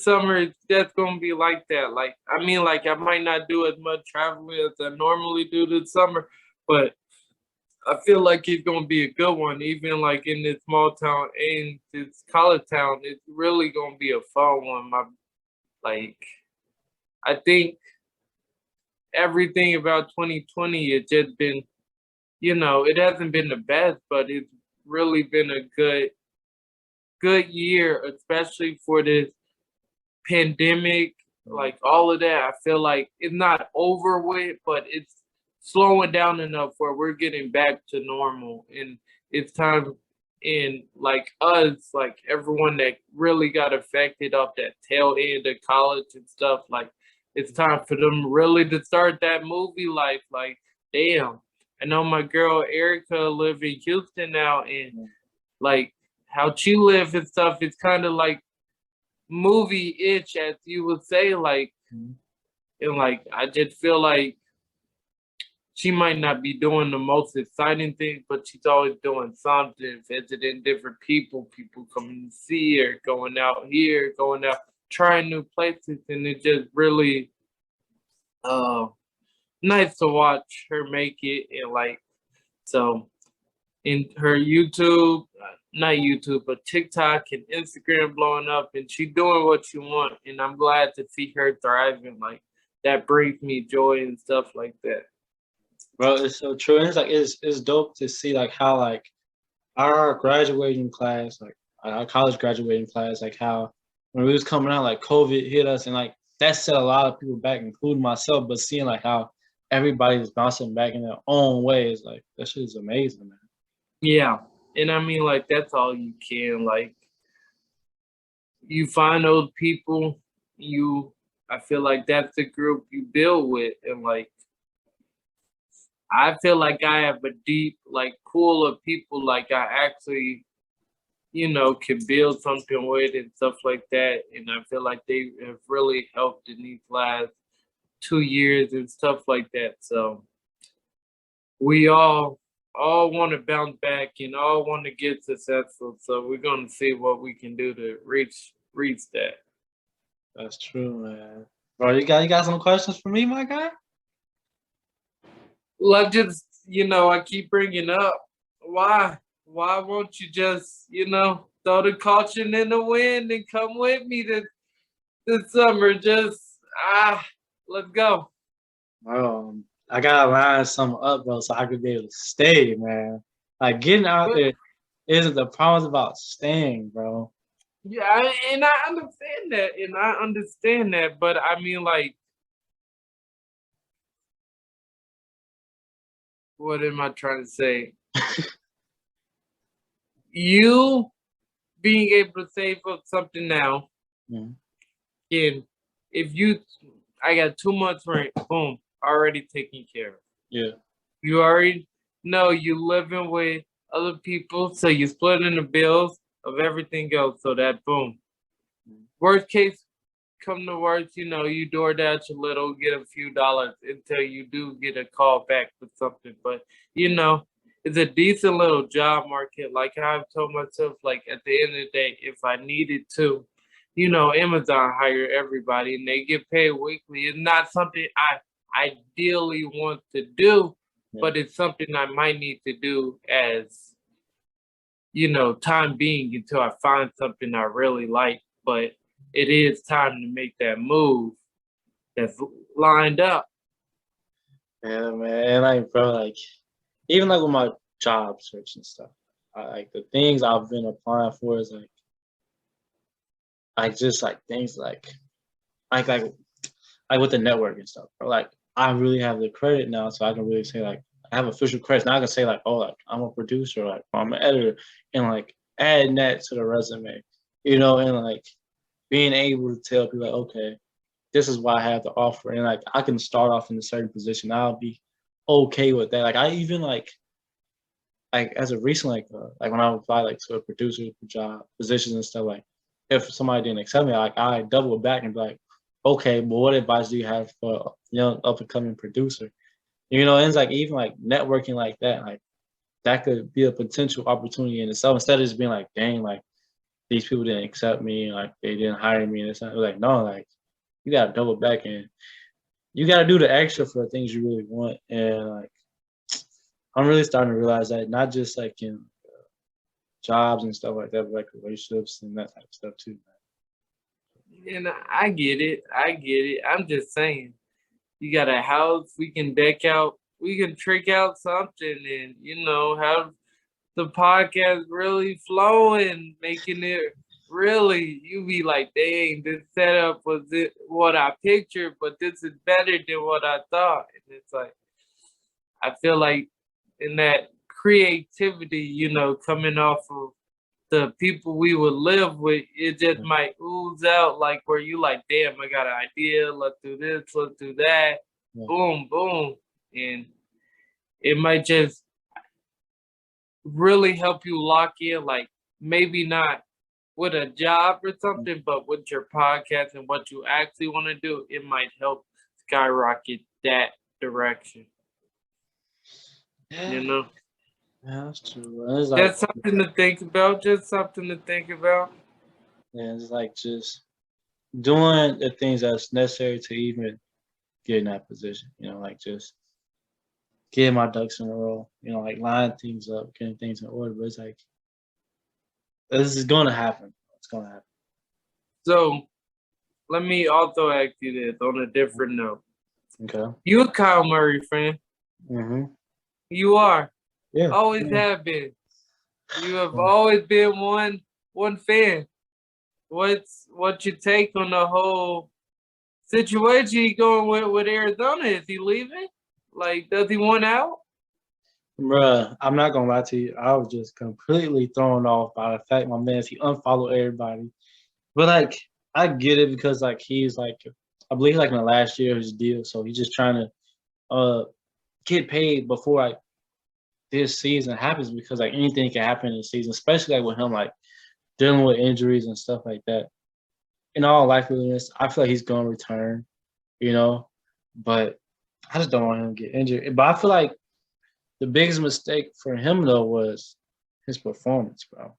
summer that's gonna be like that. Like, I mean, like I might not do as much traveling as I normally do this summer, but I feel like it's gonna be a good one. Even like in this small town and this college town, it's really gonna be a fun one. Like, I think everything about 2020 it just been, it hasn't been the best, but it's really been a good year, especially for this pandemic, like all of that. I feel like it's not over with, but it's slowing down enough where we're getting back to normal, and it's time. And like us, like everyone that really got affected off that tail end of college and stuff, like it's time for them really to start that movie life. Like, damn, I know my girl Erica live in Houston now, and like how she live and stuff, it's kind of like movie itch, as you would say, like, and like I just feel like she might not be doing the most exciting things, but she's always doing something, visiting different people, people coming to see her, going out here, going out, trying new places, and it just really uh nice to watch her make it. And like, so in her YouTube, not YouTube, but TikTok and Instagram blowing up, and she doing what she want, and I'm glad to see her thriving. Like that brings me joy and stuff like that. Bro, it's so true. And it's like it's dope to see like how like our graduating class, like our college graduating class, like how when we was coming out, like COVID hit us, and like that set a lot of people back, including myself. But seeing like how everybody's bouncing back in their own ways, like that shit is amazing, man. Yeah, and I mean, like that's all you can. Like you find those people, you. I feel like that's the group you build with, and like I feel like I have a deep like pool of people like I actually, can build something with and stuff like that. And I feel like they have really helped in these last 2 years and stuff like that. So we all want to bounce back and all want to get successful. So we're gonna see what we can do to reach that. That's true, man. Bro, you got some questions for me, my guy? Like just I keep bringing up why won't you just throw the caution in the wind and come with me this summer? Just let's go. Bro, I gotta line something up, bro, so I could be able to stay, man. Like getting out But there isn't the problem, it's about staying, bro. yeah, and I understand that, but I mean, like, what am I trying to say? You being able to save up something now, Mhm. and if I got 2 months rent, boom, already taken care of. Yeah. You already know you living with other people, so you splitting the bills of everything else. So that boom. Worst case come to worst, you DoorDash a little, get a few dollars until you do get a call back for something. But it's a decent little job market. Like I've told myself, like at the end of the day, if I needed to, Amazon hire everybody and they get paid weekly. It's not something I ideally want to do, Yeah. but it's something I might need to do as time being until I find something I really like. But it is time to make that move that's lined up. Yeah, man. And like, bro, like even like with my job search and stuff, like the things I've been applying for is like just like things like like like with the network and stuff, bro. Like I really have the credit now, so I can really say like I have official credits. Now I can say like, oh, like I'm a producer, like I'm an editor, and like adding that to the resume, and like being able to tell people like, okay, this is what I have to offer, and like I can start off in a certain position. I'll be okay with that. Like I even like as of recent, like when I apply like to a producer job positions and stuff, like if somebody didn't accept me, like I double back and be like, okay, but what advice do you have for a young up and coming producer? And it's like even like networking like that could be a potential opportunity in itself instead of just being like, dang, like these people didn't accept me, like they didn't hire me, and it's not like no, like you gotta double back and you gotta do the extra for the things you really want, and like I'm really starting to realize that not just like in jobs and stuff like that, but like relationships and that type of stuff too. And I get it. I get it. I'm just saying, you got a house, we can deck out, we can trick out something and, have the podcast really flowing, making it really. You be like, dang, this setup was it what I pictured, but this is better than what I thought. And it's like I feel like in that creativity, coming off of the people we would live with, it just might ooze out like where you like, damn, I got an idea, let's do this, let's do that, Yeah. boom, boom. And it might just really help you lock in, like maybe not with a job or something, but with your podcast and what you actually want to do, it might help skyrocket that direction. You know? Yeah, that's true. And it's like, Just something to think about. Just something to think about. yeah, it's like just doing the things that's necessary to even get in that position. Like just getting my ducks in a row. Like lining things up, getting things in order. But it's like this is going to happen. It's going to happen. So let me also ask you this on a different note. Okay. You a Kyle Murray fan? Mm-hmm. You are. Yeah. Always have been. You have always been one fan. What's your take on the whole situation he going with Arizona? Is he leaving? Like, does he want out? Bruh, I'm not gonna lie to you. I was just completely thrown off by the fact my man he unfollowed everybody. But like I get it because like he's like I believe like in the last year of his deal, so he's just trying to get paid before like this season happens because like anything can happen in the season, especially like with him like dealing with injuries and stuff like that. In all likelihood, I feel like he's gonna return, but I just don't want him to get injured. But I feel like the biggest mistake for him though was his performance, bro.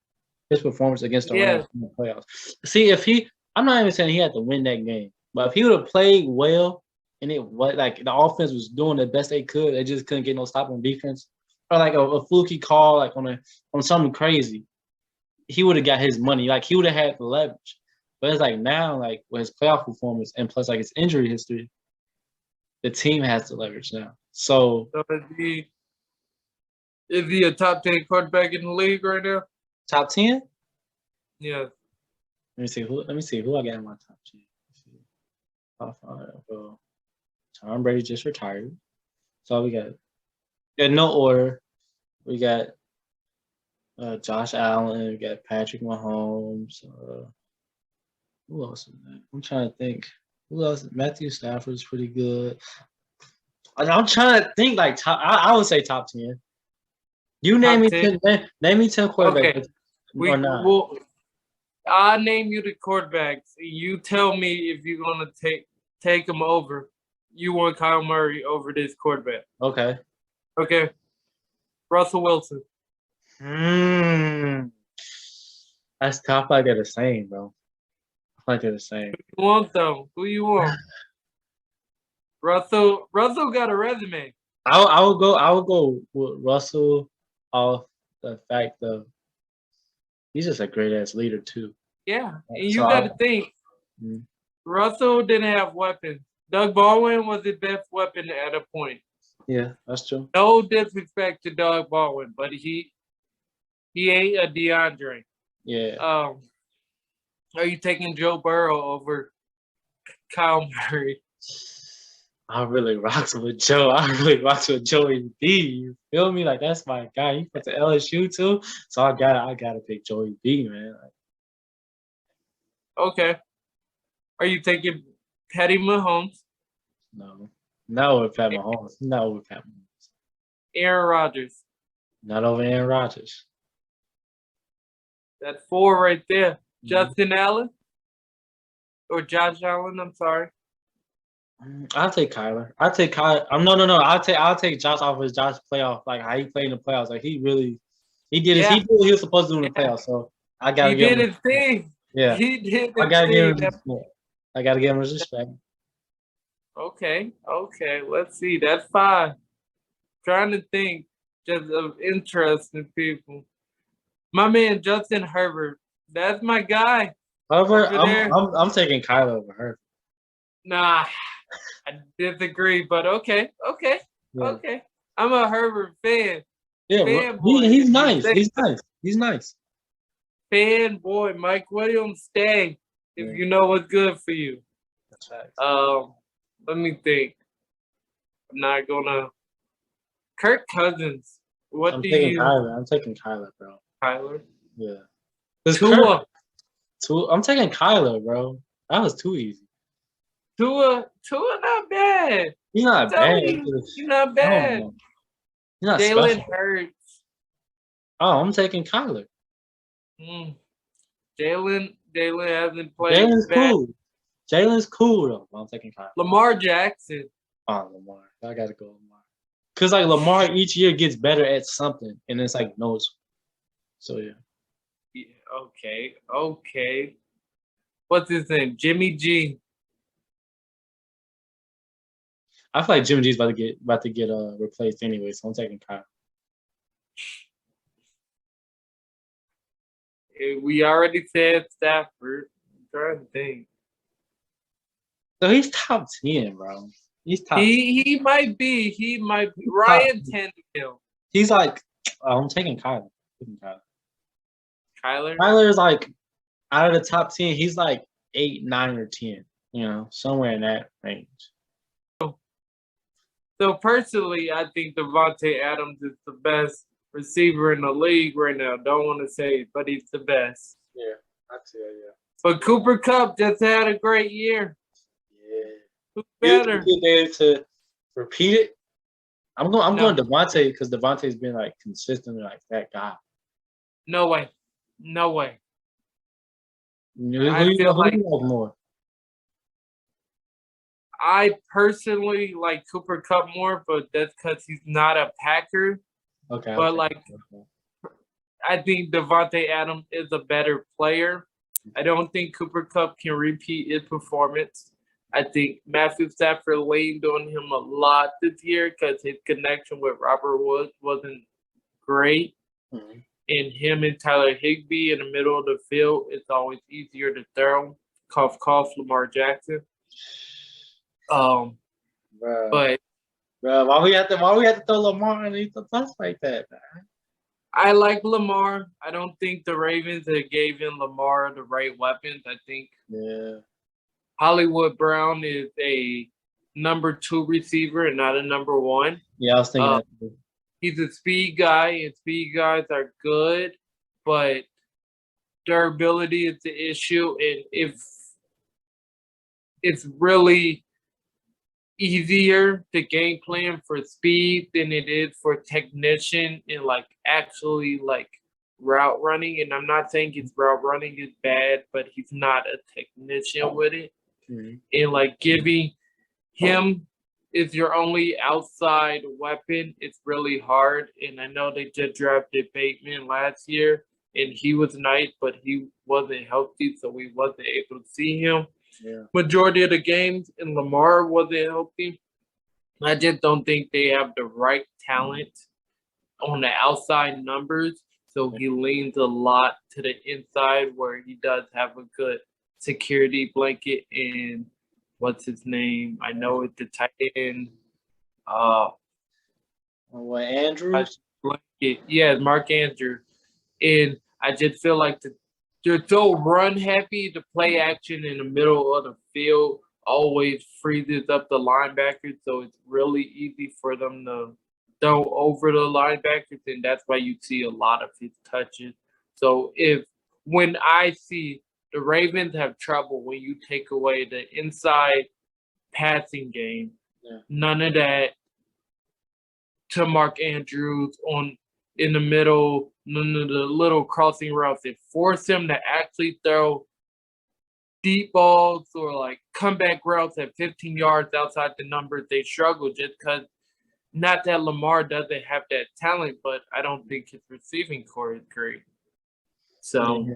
His performance against the Rams in the playoffs. See, I'm not even saying he had to win that game, but if he would have played well and it was like the offense was doing the best they could, they just couldn't get no stop on defense, or like a fluky call like on something crazy, he would have got his money. Like he would have had the leverage. But it's like now, like with his playoff performance and plus like his injury history, the team has the leverage now. So is he a top 10 quarterback in the league right now? top 10? Yeah. Let me see who I got in my top 10. Top 5. Well, Tom Brady just retired. So we got in no order. We got Josh Allen. We got Patrick Mahomes. Who else is that? I'm trying to think. Who else? Matthew Stafford's pretty good. I'm trying to think like top. I would say top 10. You name me 10. Name me 10 quarterbacks. Okay. I'll name you the quarterbacks. You tell me if you're gonna take them over. You want Kyle Murray over this quarterback? Okay. Okay. Russell Wilson. That's tough. Like they're the same, bro. Like they're the same. Who you want though? Who you want? Russell got a resume. I would go with Russell off the fact of he's just a great ass leader too. Yeah, and you got to think. Russell didn't have weapons. Doug Baldwin was his best weapon at a point. Yeah, that's true. No disrespect to Doug Baldwin, but he ain't a DeAndre. Yeah. Are you taking Joe Burrow over Kyle Murray? I really rocks with Joe. I really rocks with Joey B. You feel me? Like that's my guy. He went to LSU too, so I gotta pick Joey B, man. Okay. Are you taking Patty Mahomes? No, not over Pat Mahomes. Not over Pat Mahomes. Aaron Rodgers. Not over Aaron Rodgers. That's 4 right there. Justin Allen or Josh Allen. I'm sorry. I'll take Kyler. I'll take Kyler. No. I'll take Josh off his Josh playoff. Like how he played in the playoffs. Like he did what he was supposed to do in the playoffs. So I gotta give him. He did his thing. Yeah. He did his I gotta give him. thing. I gotta give him his respect. Okay. Let's see. That's 5. Trying to think just of interesting people. My man Justin Herbert. That's my guy. However, I'm taking Kyler over Herbert. Nah, I disagree, but okay. Yeah. Okay. I'm a Herbert fan. Yeah, Fanboy, he's if you nice. say He's so. nice. He's nice. Fanboy, Mike Williams, stay if Yeah, you know what's good for you. that's facts. Let me think. I'm not gonna. Kirk Cousins. What I'm do taking you, Kyler. I'm taking Kyler, bro. Tyler? Yeah. This Kirk. Tua. I'm taking Kyler, bro. That was too easy. Tua not bad. He's not Tell bad. you, he's not I don't bad. know. He's not Jalen special. Hurts. Oh, I'm taking Kyler. Mm. Jalen hasn't played Jalen's bad. cool. Jalen's cool though. But I'm taking Kyler. Lamar Jackson. Oh, Lamar. I gotta go Lamar. Cause like Lamar each year gets better at something, and it's like knows. So yeah. Yeah, okay. What's his name? Jimmy G. I feel like Jimmy G's about to get replaced anyway, so I'm taking Kyler. We already said Stafford. I'm trying to think. So he's top 10, bro. He's top. He might be. He might be. Top. Ryan Tannehill. He's like, I'm taking Kyler. Taking Kyler. Kyler. Kyler is like out of the top 10. He's like 8, 9, or 10. You know, somewhere in that range. So personally, I think Devontae Adams is the best receiver in the league right now. Don't want to say it, but he's the best. Yeah, I'd say yeah. But Cooper Kupp just had a great year. Yeah. Who's better? You there to repeat it? I'm going No. Devontae because Devontae's been like consistently like that guy. No way. No way. Who do you like more? I personally like Cooper Kupp more, but that's because he's not a Packer. Okay. But like, I think Devontae Adams is a better player. I don't think Cooper Kupp can repeat his performance. I think Matthew Stafford leaned on him a lot this year because his connection with Robert Woods wasn't great. Mm-hmm. And him and Tyler Higbee in the middle of the field, it's always easier to throw. Cough, cough, Lamar Jackson. But bro, why we have to throw Lamar underneath the bus like that, man? I like Lamar. I don't think the Ravens have given Lamar the right weapons. I think Hollywood Brown is a number 2 receiver and not a number 1. Yeah, I was thinking that too. He's a speed guy, and speed guys are good, but durability is the issue. And if it's really easier to game plan for speed than it is for technician and like actually like route running. And I'm not saying his route running is bad, but he's not a technician with it. Mm-hmm. And like giving him is your only outside weapon, it's really hard. And I know they just drafted Bateman last year, and he was nice, but he wasn't healthy, so we wasn't able to see him. Yeah. Majority of the games, and Lamar wasn't healthy. I just don't think they have the right talent on the outside numbers, so he leans a lot to the inside where he does have a good security blanket. And what's his name? I know it's the tight end. What, Andrews? Yeah, Mark Andrews. And I just feel like they're so run happy. The play action in the middle of the field always freezes up the linebackers, so it's really easy for them to throw over the linebackers, and that's why you see a lot of his touches. So when I see the Ravens have trouble when you take away the inside passing game, none of that to Mark Andrews in the middle, none of the little crossing routes that force him to actually throw deep balls or like comeback routes at 15 yards outside the numbers. They struggle just because, not that Lamar doesn't have that talent, but I don't think his receiving core is great. So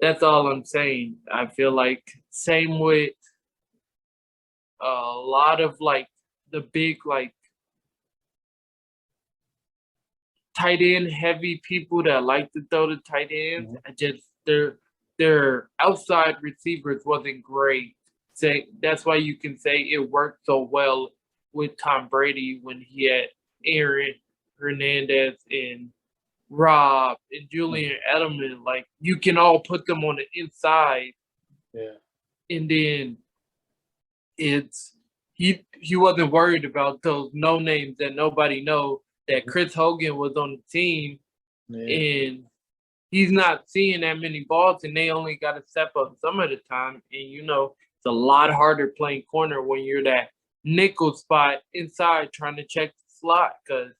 that's all I'm saying. I feel like same with a lot of like the big like tight end heavy people that like to throw the tight ends. I just their outside receivers wasn't great. That's why you can say it worked so well with Tom Brady when he had Aaron Hernandez and Rob and Julian Edelman, like you can all put them on the inside. Yeah. And then it's he wasn't worried about those no names that nobody know that Chris Hogan was on the team, and he's not seeing that many balls, and they only got to step up some of the time. And it's a lot harder playing corner when you're that nickel spot inside trying to check the slot, because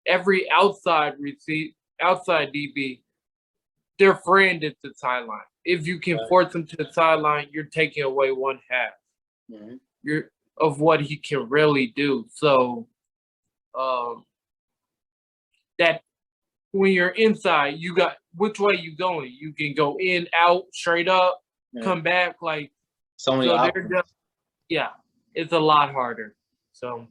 every outside DB, their friend is the sideline. If you can force them to the sideline, you're taking away one half of what he can really do. So that when you're inside, you got which way you going. You can go in, out, straight up, come back. Like so they're just, it's a lot harder. So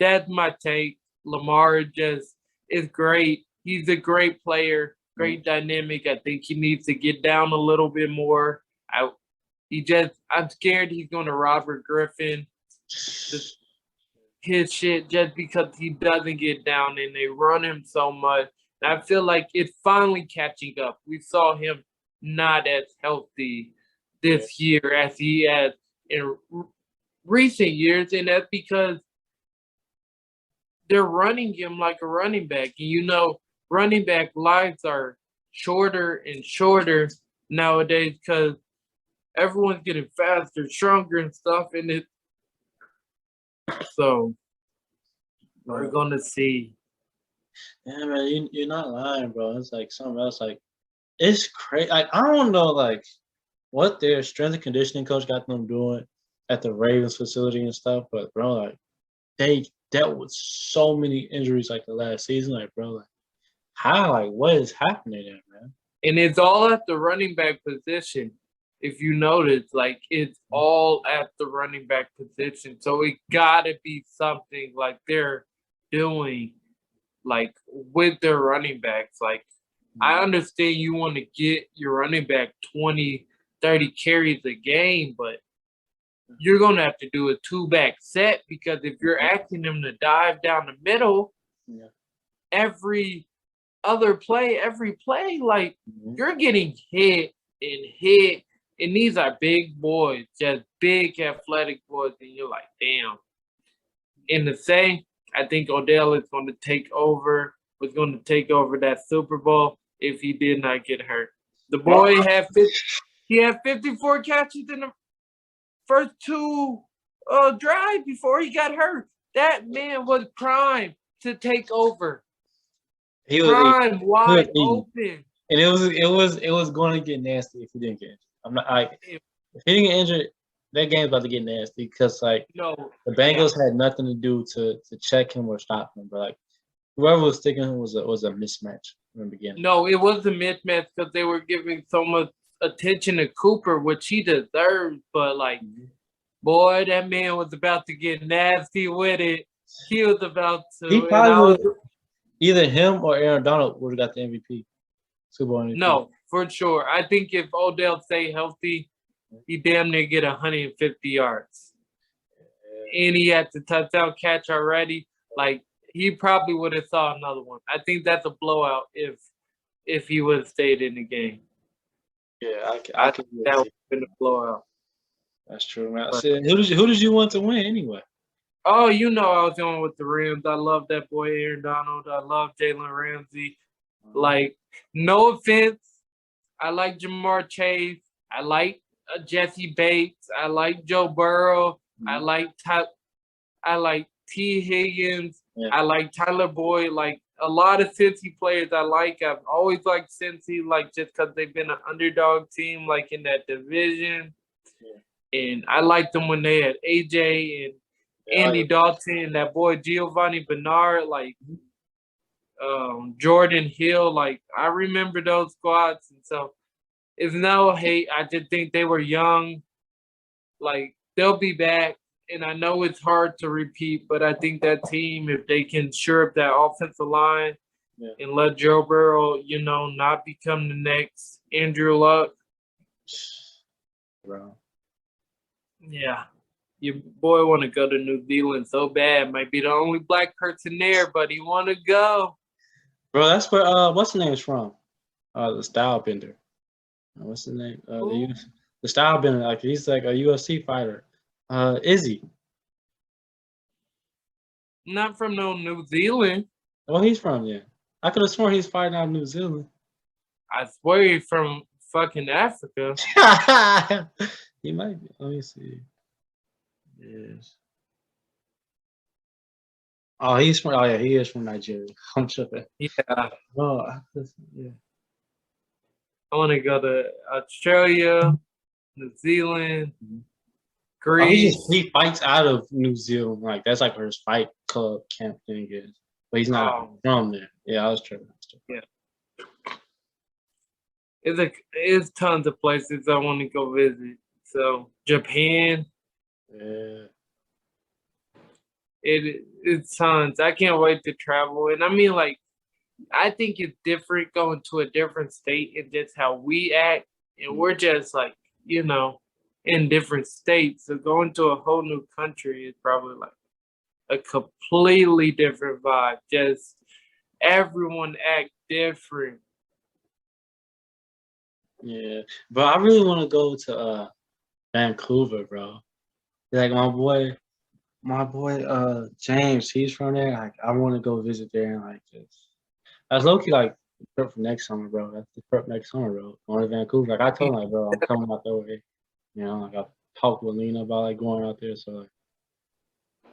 that's my take. Lamar just is great. He's a great player, great dynamic. I think he needs to get down a little bit more. I'm scared he's going to Robert Griffin his shit just because he doesn't get down and they run him so much. And I feel like it's finally catching up. We saw him not as healthy this year as he has in recent years, and that's because they're running him like a running back. And running back lives are shorter and shorter nowadays because everyone's getting faster, stronger, and stuff. And so we're gonna see. Yeah, man, you're not lying, bro. It's like something else. Like it's crazy. Like I don't know, like what their strength and conditioning coach got them doing at the Ravens facility and stuff. But bro, like they dealt with so many injuries like the last season. Like bro, like how, like what is happening there, man? And it's all at the running back position. If you notice, like it's all at the running back position. So it gotta be something like they're doing like with their running backs. Like I understand you want to get your running back 20, 30 carries a game, but you're going to have to do a two-back set because if you're asking them to dive down the middle, every play, like you're getting hit, and these are big boys, just big athletic boys, and you're like, damn. In the same, I think Odell is going to take over that Super Bowl if he did not get hurt. The boy had 54 catches in the first two drives before he got hurt. That man was primed to take over. He was wide open. And it was going to get nasty if he didn't get injured. I'm not like if he didn't get injured, that game's about to get nasty because like the Bengals had nothing to do to check him or stop him. But like whoever was sticking him was a mismatch from the beginning. No, it was a mismatch because they were giving so much attention to Cooper, which he deserves. But like, boy, that man was about to get nasty with it. He was about to. He probably would. Either him or Aaron Donald would have got the MVP. Super Bowl MVP. No, for sure. I think if Odell stay healthy, he damn near get 150 yards. And he had the touchdown catch already. Like, he probably would have saw another one. I think that's a blowout if he would have stayed in the game. Yeah, I think that would have been a blowout. That's true, man. Who did you want to win anyway? Oh, I was going with the Rams. I love that boy Aaron Donald. I love Jalen Ramsey. Like, no offense, I like Jamar Chase. I like Jesse Bates. I like Joe Burrow. I like T. Higgins. I like Tyler Boyd. Like a lot of Cincy players I like. I've always liked Cincy, like just because they've been an underdog team, like in that division. And I liked them when they had AJ and Andy Dalton and that boy Giovanni Bernard, like Jordan Hill. Like I remember those squads, and so it's no hate. I just think they were young. Like they'll be back, and I know it's hard to repeat, but I think that team, if they can shore up that offensive line and let Joe Burrow, not become the next Andrew Luck. Bro. Yeah. Your boy want to go to New Zealand so bad. Might be the only black person there, but he want to go. Bro, that's where what's the name is from? The Style Bender. What's the name? The Style Bender. Like he's like a UFC fighter. Izzy. Not from no New Zealand. Well, he's from yeah. I could have sworn he's fighting out of New Zealand. I swear he's from fucking Africa. He might be. Let me see. Yes. Oh, he's from. Oh yeah, he is from Nigeria. I'm tripping. Yeah. Oh, yeah. I want to go to Australia, New Zealand, Oh, Greece. he fights out of New Zealand. Like that's like where his fight club camp thing is. But he's not from there. Yeah, I was tripping. Yeah. It's tons of places I want to go visit. So Japan. Yeah. It's tons. I can't wait to travel. And I mean, like, I think it's different going to a different state and just how we act. And we're just like, in different states. So going to a whole new country is probably like a completely different vibe. Just everyone act different. Yeah. But I really want to go to Vancouver, bro. Like my boy James, he's from there. Like I want to go visit there and like just that's low key like the trip for next summer, bro. That's the trip next summer, bro. Going to Vancouver. Like I told him like, bro, I'm coming out that way. Like I talked with Lena about like going out there. So like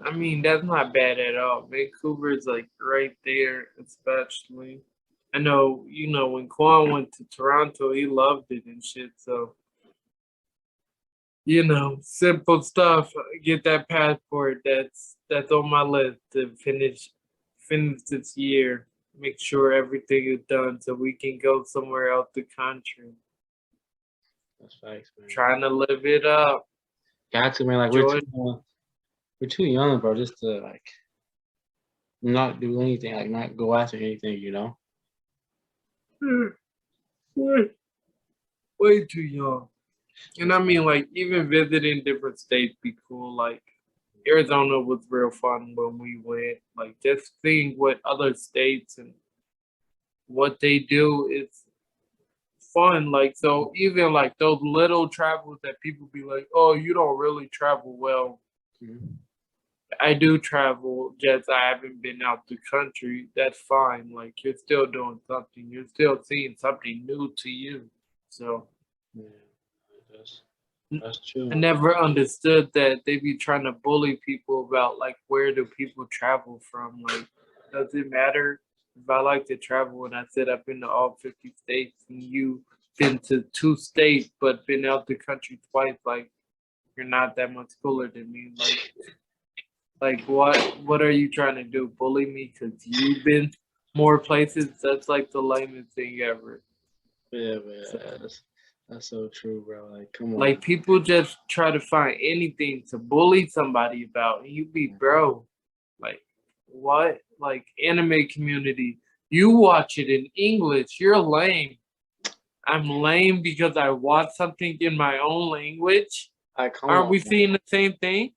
I mean, that's not bad at all. Vancouver's like right there, especially. I know, when Quan went to Toronto, he loved it and shit. So, simple stuff. Get that passport. That's on my list to finish this year. Make sure everything is done so we can go somewhere out the country. that's facts, man. Trying to live it up. Got to, man. Like we're too young, bro, just to like not do anything, like not go after anything. Way too young. And I mean, like, even visiting different states be cool. Like, Arizona was real fun when we went. Like, just seeing what other states and what they do is fun. Like, so even like those little travels that people be like, oh, you don't really travel well. Mm-hmm. I do travel, just I haven't been out the country. That's fine. Like, you're still doing something. You're still seeing something new to you. So, Yeah, that's true. I never understood that they be trying to bully people about like where do people travel from. Like, does it matter if I like to travel and I said I've been to all 50 states and you been to 2 states but been out the country twice? Like, you're not that much cooler than me. Like what are you trying to do? Bully me because you've been more places? That's like the lamest thing ever. Yeah, man. So, that's so true, bro. Like, come on. Like, people just try to find anything to bully somebody about. And you be, bro, like, what? Like, anime community, you watch it in English. You're lame. I'm lame because I watch something in my own language. Aren't we seeing the same thing?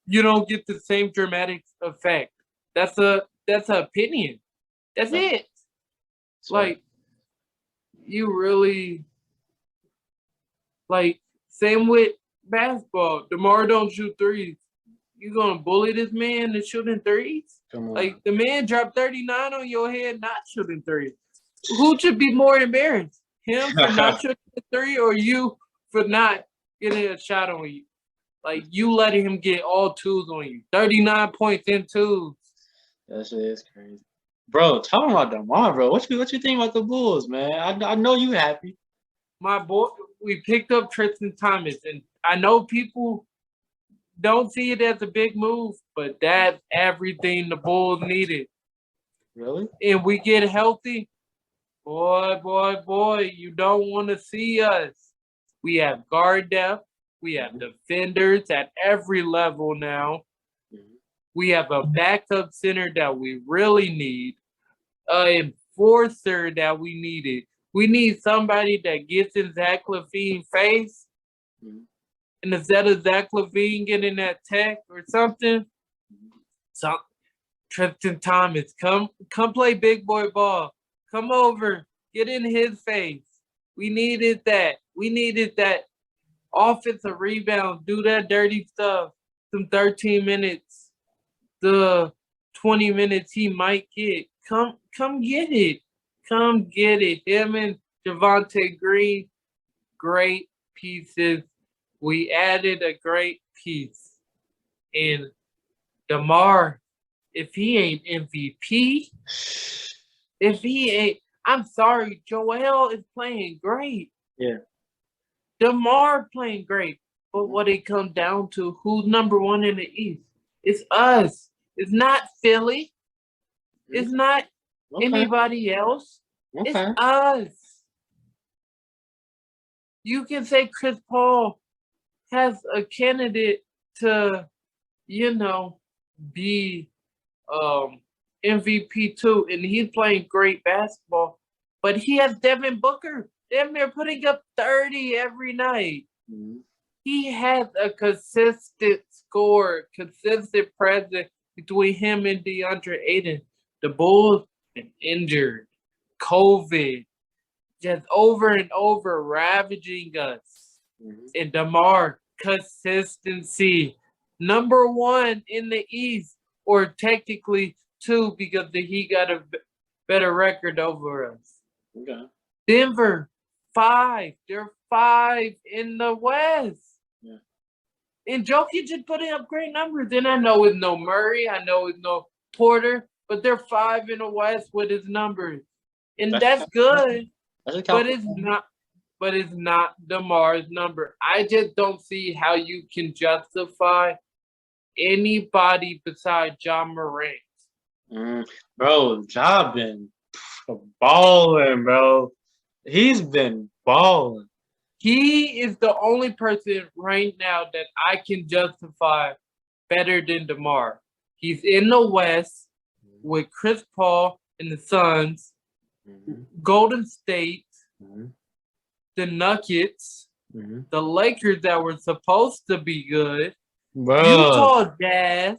You don't get the same dramatic effect. That's an opinion. That's it. Like, you really, like, same with basketball. DeMar don't shoot threes. You gonna bully this man that's shooting threes? Come on. Like, the man dropped 39 on your head not shooting threes. Who should be more embarrassed? Him for not shooting a three, or you for not getting a shot on you? Like, you letting him get all twos on you. 39 points in twos. That shit is crazy. Bro, talking about DeMar, bro. What you think about the Bulls, man? I know you happy. My boy, we picked up Tristan Thomas, and I know people don't see it as a big move, but that's everything the Bulls needed. Really? And we get healthy, boy, you don't want to see us. We have guard depth. We have defenders at every level now. Mm-hmm. We have a backup center that we really need. An enforcer that we needed. We need somebody that gets in Zach LaVine's face And instead of Zach LaVine getting that tech or something, Tristan Thomas, come play big boy ball. Come over, get in his face. We needed that. We needed that offensive rebound. Do that dirty stuff. Some 13 minutes, the 20 minutes he might get. Come get it. Come get it. Him and Javonte Green, great pieces. We added a great piece. And DeMar, if he ain't MVP, if he ain't, I'm sorry, Joel is playing great. Yeah. DeMar playing great. But what it comes down to, who's number one in the East? It's us. It's not Philly. It's not anybody else. Okay. It's us. You can say Chris Paul has a candidate to, be MVP too, and he's playing great basketball. But he has Devin Booker. They're putting up 30 every night. Mm-hmm. He has a consistent score, consistent presence between him and DeAndre Ayton. The Bulls been injured, COVID, just over and over ravaging us. Mm-hmm. And DeMar, consistency. Number one in the East, or technically two because he got a better record over us. Okay. Denver, 5. They're 5 in the West. Yeah. And Jokic is putting up great numbers. And I know it's no Murray. I know it's no Porter. But they're 5 in the West with his numbers. And that's good. But it's not DeMar's number. I just don't see how you can justify anybody besides John Morant. Bro, Ja been balling, bro. He's been balling. He is the only person right now that I can justify better than DeMar. He's in the West with Chris Paul and the Suns, Golden State, the Nuggets, the Lakers that were supposed to be good, Utah Jazz.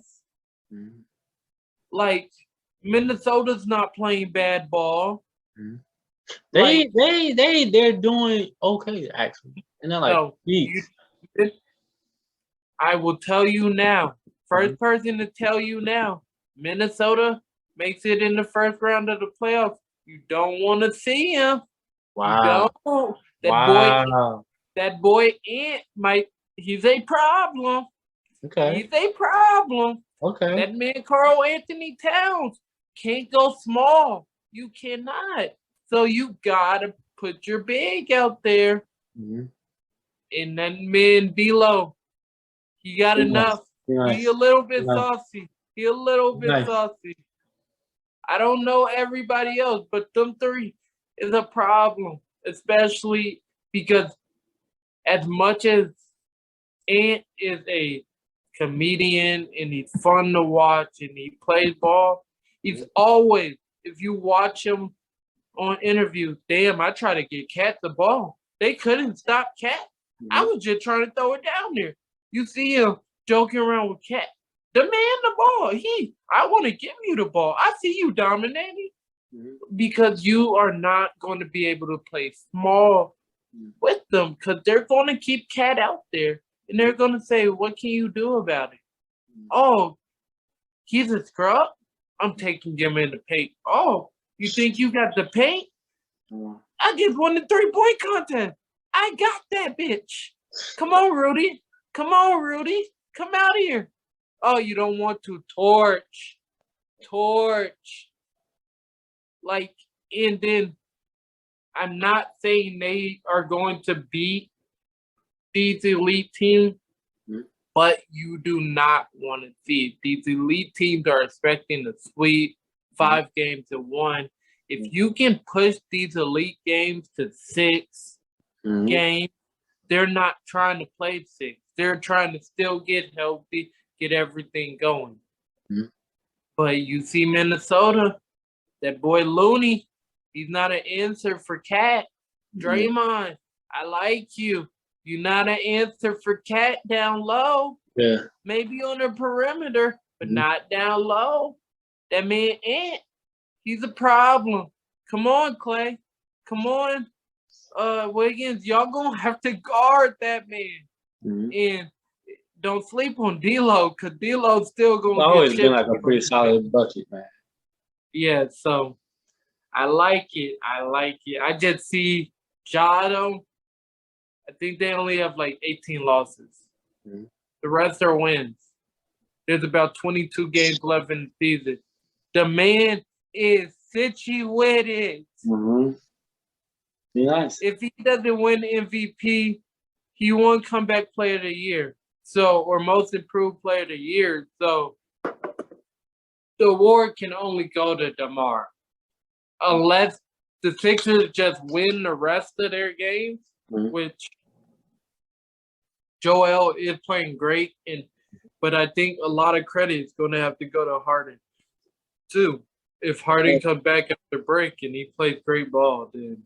Like, Minnesota's not playing bad ball. They're doing okay actually, and they're like, I will tell you now. First person to tell you now. Minnesota makes it in the first round of the playoffs. You don't want to see him. Wow. You don't. That boy Ant he's a problem. Okay. He's a problem. Okay. That man Karl Anthony Towns can't go small. You cannot. So you gotta put your big out there. And that man D'Lo, he got enough. He a little bit saucy. He a little bit saucy. I don't know everybody else, but them three is a problem, especially because as much as Ant is a comedian and he's fun to watch and he plays ball, he's always, if you watch him on interviews, damn, I try to get Cat the ball. They couldn't stop Cat. I was just trying to throw it down there. You see him joking around with Cat. The man the ball. I want to give you the ball. I see you dominating. Because you are not going to be able to play small with them because they're going to keep Cat out there. And they're going to say, what can you do about it? Oh, he's a scrub? I'm taking him in the paint. Oh, you think you got the paint? I just won the 3-point contest. I got that bitch. Come on, Rudy. Come on, Rudy. Come out here. Oh, you don't want to torch. Like, and then I'm not saying they are going to beat these elite teams, but you do not want to see it. These elite teams are expecting a sweep, 5 games to 1. If you can push these elite games to 6 games, they're not trying to play 6. They're trying to still get healthy, get everything going. But you see Minnesota, that boy Looney, he's not an answer for Cat. Draymond, I like you. You're not an answer for Cat down low. Yeah. Maybe on the perimeter, but not down low. That man Ant, he's a problem. Come on, Clay. Come on, Wiggins. Y'all gonna have to guard that man. And don't sleep on D-Lo, because D-Lo's still gonna It's get always been chips. like a pretty solid bucket, man. Yeah, so I like it. I just see Jado. I think they only have like 18 losses. The rest are wins. There's about 22 games left in the season. The man is situated. Be nice. If he doesn't win MVP, he won comeback player of the year. So, or most improved player of the year. So the award can only go to DeMar. Unless the Sixers just win the rest of their games, which Joel is playing great, but I think a lot of credit is going to have to go to Harden too. If Harden comes back after break and he plays great ball, then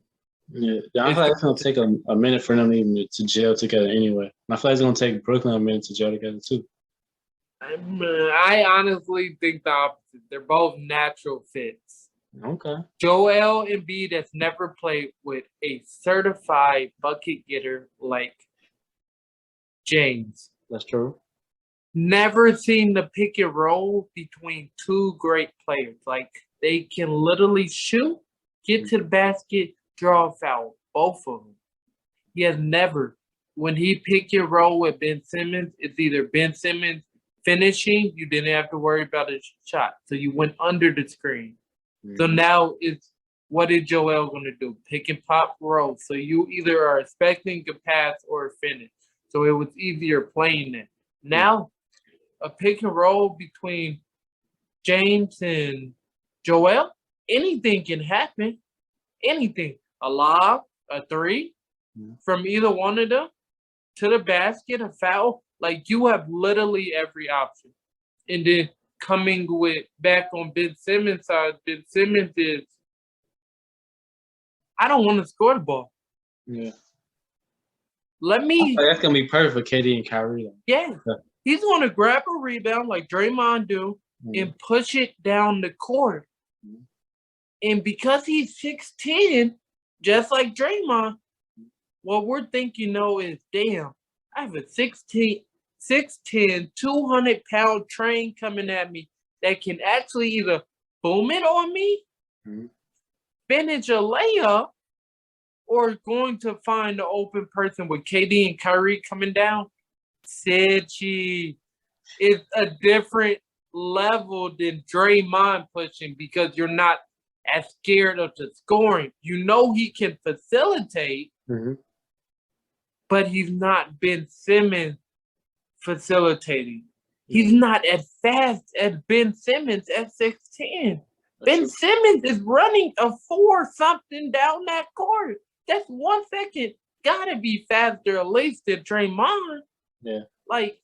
I feel like it's going to take a minute for them even to gel together anyway. And I feel like it's going to take Brooklyn a minute to gel together too. I honestly think the opposite. They're both natural fits. Okay. Joel Embiid has never played with a certified bucket getter like James. That's true. Never seen the pick and roll between two great players. Like, they can literally shoot, get to the basket, draw a foul. Both of them. He has never. When he pick and roll with Ben Simmons, it's either Ben Simmons finishing, you didn't have to worry about a shot. So you went under the screen. So now it's, what is Joel going to do? Pick and pop roll. So you either are expecting a pass or a finish. So it was easier playing that. Now, a pick and roll between James and Joel, anything can happen. Anything. A lob, a three from either one of them to the basket, a foul. Like, you have literally every option. And then coming with back on Ben Simmons' side, Ben Simmons is, I don't want to score the ball. Yeah. Let me. That's going to be perfect for KD and Kyrie. Yeah. He's going to grab a rebound like Draymond do and push it down the court. And because he's 6'10", just like Draymond, what we're thinking, is, damn, I have a 6'10", 200-pound train coming at me that can actually either boom it on me, finish a layup, or going to find the open person with KD and Kyrie coming down. Sitchy is a different level than Draymond pushing, because you're not as scared of the scoring. You know he can facilitate, but he's not Ben Simmons facilitating. He's not as fast as Ben Simmons at 6'10". Ben Simmons is running a 4-something down that court. That's 1 second. Gotta be faster at least than Draymond. Yeah. Like,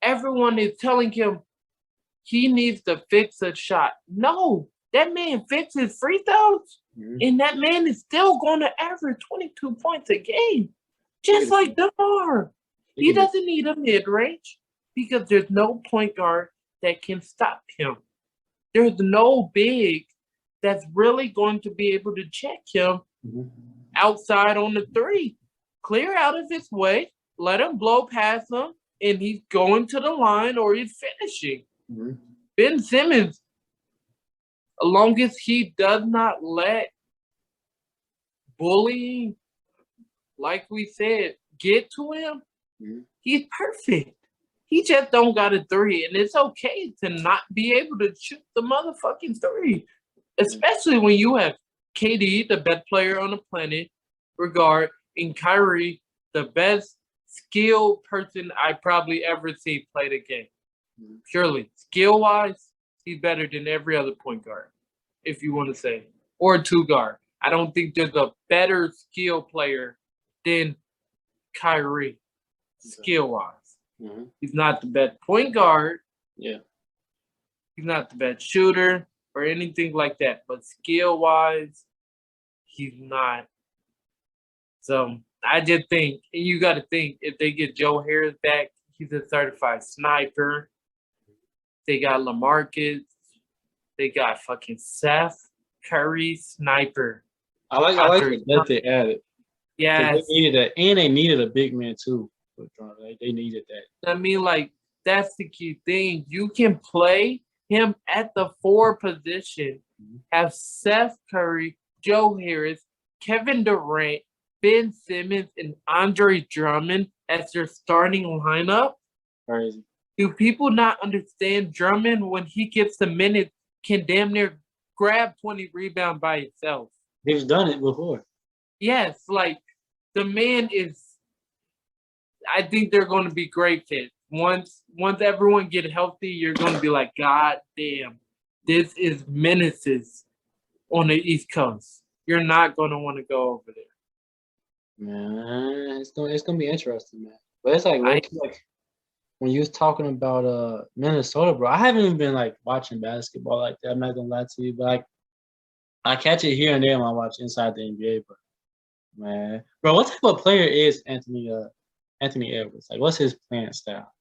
everyone is telling him he needs to fix a shot. No, that man fixes free throws, and that man is still going to average 22 points a game, just like DeMar. He doesn't need a mid-range because there's no point guard that can stop him. There's no big that's really going to be able to check him outside on the three. Clear out of his way, let him blow past him, and he's going to the line or he's finishing. Ben Simmons, as long as he does not let bullying, like we said, get to him, he's perfect. He just don't got a three, and it's okay to not be able to shoot the motherfucking three, especially when you have KD, the best player on the planet, regard, and Kyrie, the best skilled person I probably ever seen play the game. Purely skill-wise, he's better than every other point guard, if you want to say, or two guard. I don't think there's a better skill player than Kyrie, skill-wise. He's not the best point guard. Yeah. He's not the best shooter or anything like that. But skill-wise, he's not. So I just think, and you got to think, if they get Joe Harris back, he's a certified sniper. They got LaMarcus. They got fucking Seth Curry, sniper. I like the that they added. Yes. They needed that, and they needed a big man too. They needed that. I mean, like, that's the key thing. You can play him at the 4 position, have Seth Curry, Joe Harris, Kevin Durant, Ben Simmons, and Andre Drummond as your starting lineup. Crazy. Do people not understand Drummond, when he gets the minutes, can damn near grab 20 rebounds by himself? He's done it before. Yes, like, the man is, I think they're going to be great fits. Once everyone get healthy, you're going to be like, God damn, this is menaces on the East Coast. You're not going to want to go over there. Man, it's gonna be interesting, man. But it's like when you was talking about Minnesota, bro. I haven't even been like watching basketball like that. I'm not gonna lie to you, but like I catch it here and there when I watch Inside the NBA. But man, bro, what type of player is Anthony Edwards? Like, what's his playing style?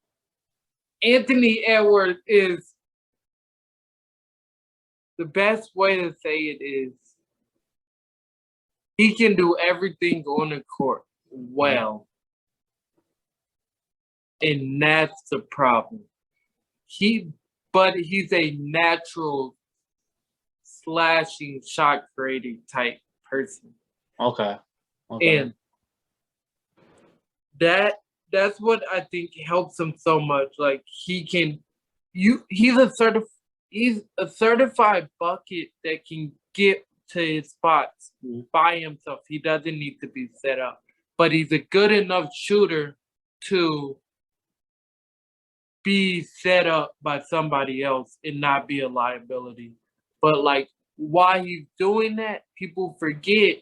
Anthony Edwards is, the best way to say it is, he can do everything on the court well. And that's the problem. But he's a natural slashing, shot creating type person. Okay. And that's what I think helps him so much. Like, he's a certified bucket that can get to his spots by himself. He doesn't need to be set up. But he's a good enough shooter to be set up by somebody else and not be a liability. But like, while he's doing that, people forget,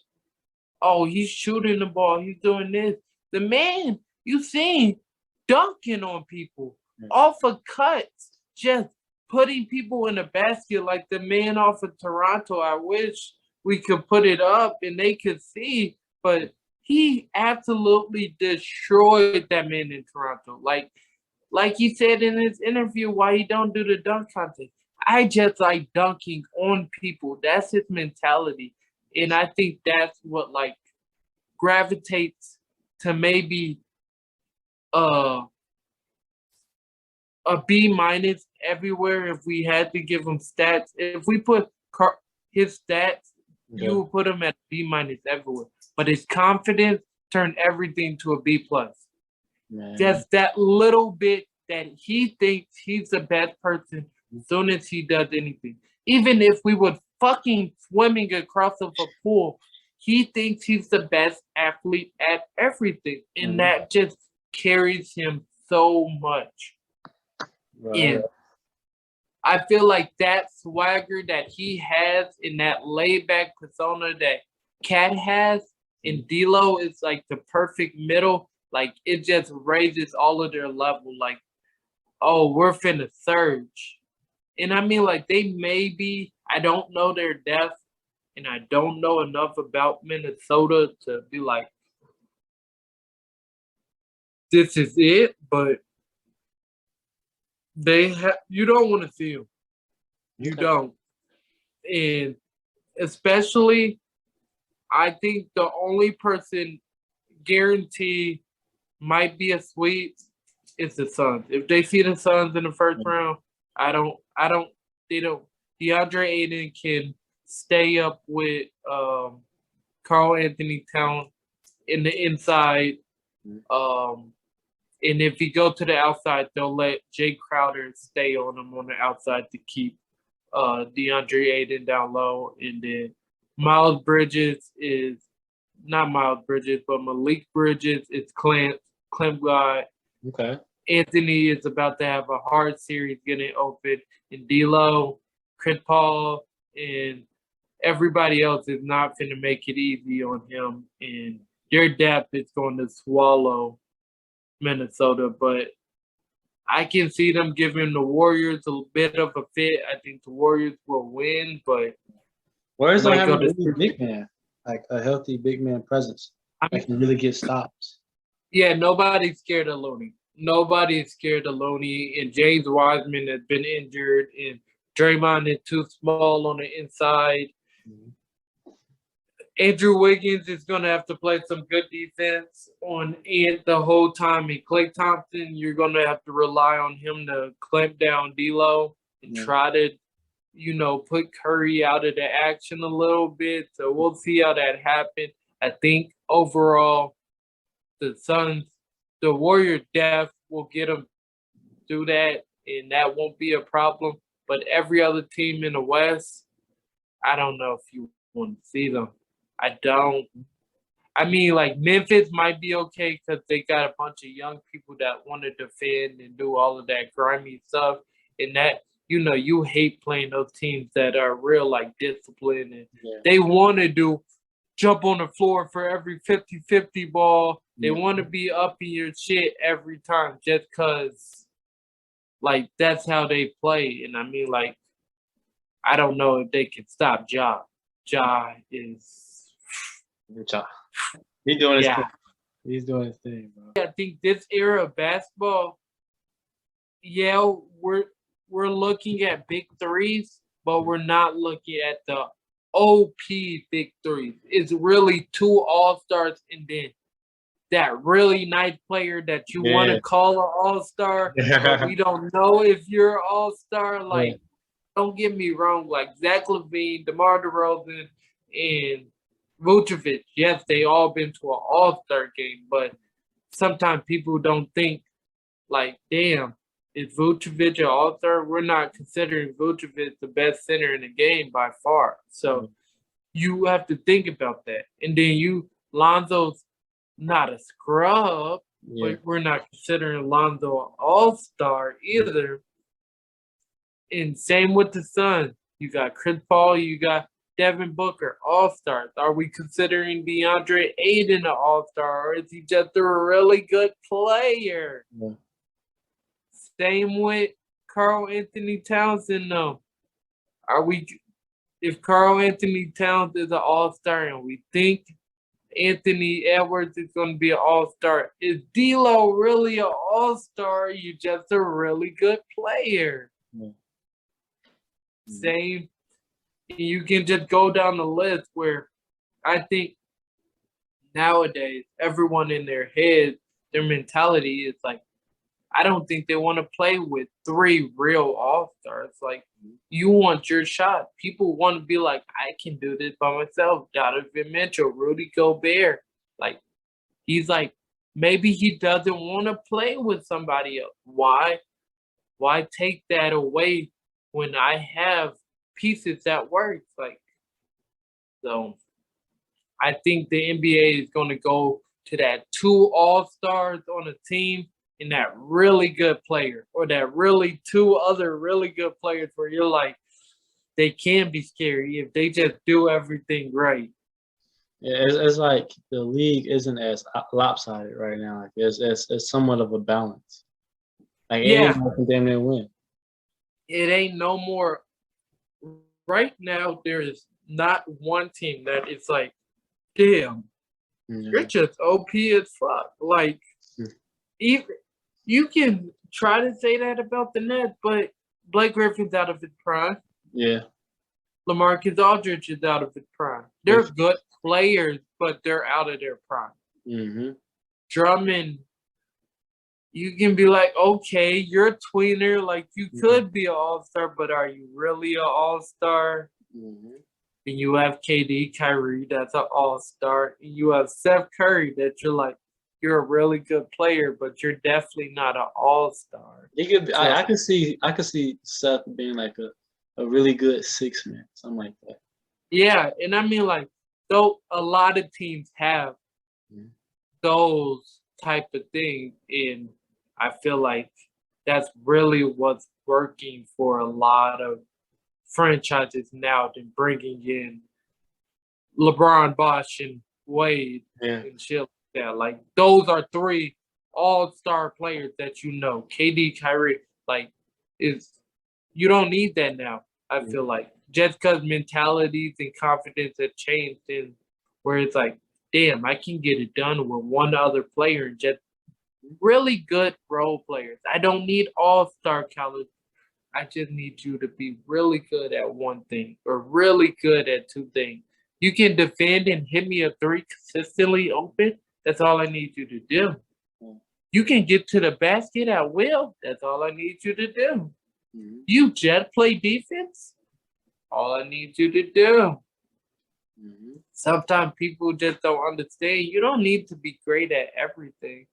oh, he's shooting the ball, he's doing this. The man, you seen dunking on people off of cuts, just putting people in a basket like the man off of Toronto. I wish we could put it up and they could see, but he absolutely destroyed that man in Toronto. Like he said in his interview, why he don't do the dunk contest. I just like dunking on people. That's his mentality. And I think that's what like gravitates to maybe a B- everywhere. If we had to give him stats, if we put his stats, you would put him at B- everywhere. But his confidence turned everything to a B+. Just that little bit that he thinks he's the best person as soon as he does anything. Even if we were fucking swimming across of a pool, he thinks he's the best athlete at everything. And that just carries him so much. And I feel like that swagger that he has in that laid-back persona that Cat has, and D'Lo is like the perfect middle. Like, it just raises all of their level. Like, oh, we're finna surge. And I mean, like, they may be, I don't know their depth, and I don't know enough about Minnesota to be like, this is it, but you don't want to see them. You don't. And especially, I think the only person guaranteed might be a sweep is the Suns. If they see the Suns in the first round, DeAndre Ayton can stay up with Karl Anthony Towns in the inside. And if he go to the outside, they'll let Jay Crowder stay on him on the outside to keep DeAndre Ayton down low. And then Miles Bridges is not Miles Bridges, but Malik Bridges is Clint guy. Okay. Anthony is about to have a hard series getting open. And D'Lo, Chris Paul, and everybody else is not going to make it easy on him. And their depth is going to swallow Minnesota. But I can see them giving the Warriors a bit of a fit. I think the Warriors will win, but Warriors don't have a big man, like a healthy big man presence. I that mean, can really get stops. yeah, nobody's scared of Looney. Nobody's scared of Looney, and James Wiseman has been injured, and Draymond is too small on the inside. Mhm. Andrew Wiggins is going to have to play some good defense on Ant the whole time. And Klay Thompson, you're going to have to rely on him to clamp down D'Lo and Yeah. try to, put Curry out of the action a little bit. So we'll see how that happens. I think overall, the Warrior depth will get them through that, and that won't be a problem. But every other team in the West, I don't know if you want to see them. I don't. I mean, like Memphis might be okay because they got a bunch of young people that want to defend and do all of that grimy stuff. And that, you hate playing those teams that are real like disciplined and Yeah. they want to do jump on the floor for every 50-50 ball. They want to be up in your shit every time just because, like, that's how they play. And I mean, like, I don't know if they can stop Ja. Ja is. He's doing his Yeah. thing. He's doing his thing, bro. I think this era of basketball, yeah, we're looking at big threes, but we're not looking at the OP big threes. It's really two all-stars and then that really nice player that you want to call an all-star, but we don't know if you're an all-star. Like, don't get me wrong, like Zach LaVine, DeMar DeRozan, and Vucevic, yes, they all been to an all-star game, but sometimes people don't think, like, damn, is Vucevic an all-star? We're not considering Vucevic the best center in the game by far. So you have to think about that. And then Lonzo's not a scrub, but we're not considering Lonzo an all-star either. And same with the Suns. You got Chris Paul, you got Devin Booker, all-stars. Are we considering DeAndre Ayton an all-star, or is he just a really good player? Yeah. Same with Karl Anthony Townsend, though. If Karl Anthony Towns is an all-star and we think Anthony Edwards is going to be an all-star, is D'Lo really an all-star? You just a really good player. Yeah. Same. You can just go down the list where I think nowadays everyone in their head, their mentality is like, I don't think they want to play with three real all-stars. Like, you want your shot. People want to be like, I can do this by myself. Donovan Mitchell, Rudy Gobert. Like, he's like, maybe he doesn't want to play with somebody else. Why? Why take that away when I have pieces that work? Like, so I think the NBA is going to go to that two all-stars on a team and that really good player, or that really two other really good players where you're like, they can be scary if they just do everything right. Yeah, it's like the league isn't as lopsided right now. Like it's somewhat of a balance. Like anyone can damn near win. It ain't no more. Right now, there is not one team that is like, damn, you're just OP as fuck. Like, even you can try to say that about the Nets, but Blake Griffin's out of his prime. Yeah. LaMarcus Aldridge is out of his prime. They're good players, but they're out of their prime. Mm-hmm. Drummond, you can be like, okay, you're a tweener. Like, you could be an all-star, but are you really an all-star? Mm-hmm. And you have KD, Kyrie, that's an all-star. And you have Steph Curry that you're like, you're a really good player, but you're definitely not an all-star. He could. So, I could see Seth being like a really good six man, something like that. Yeah, and I mean, like, though a lot of teams have those type of things, and I feel like that's really what's working for a lot of franchises now, than bringing in LeBron, Bosh, and Wade and shit like that. Like, those are three all-star players that you know. KD, Kyrie, like, you don't need that now. I feel like just because mentalities and confidence have changed, and where it's like, damn, I can get it done with one other player, just really good role players. I don't need all-star caliber. I just need you to be really good at one thing or really good at two things. You can defend and hit me a three consistently open. That's all I need you to do. You can get to the basket at will. That's all I need you to do. You jet play defense. All I need you to do. Sometimes people just don't understand. You don't need to be great at everything,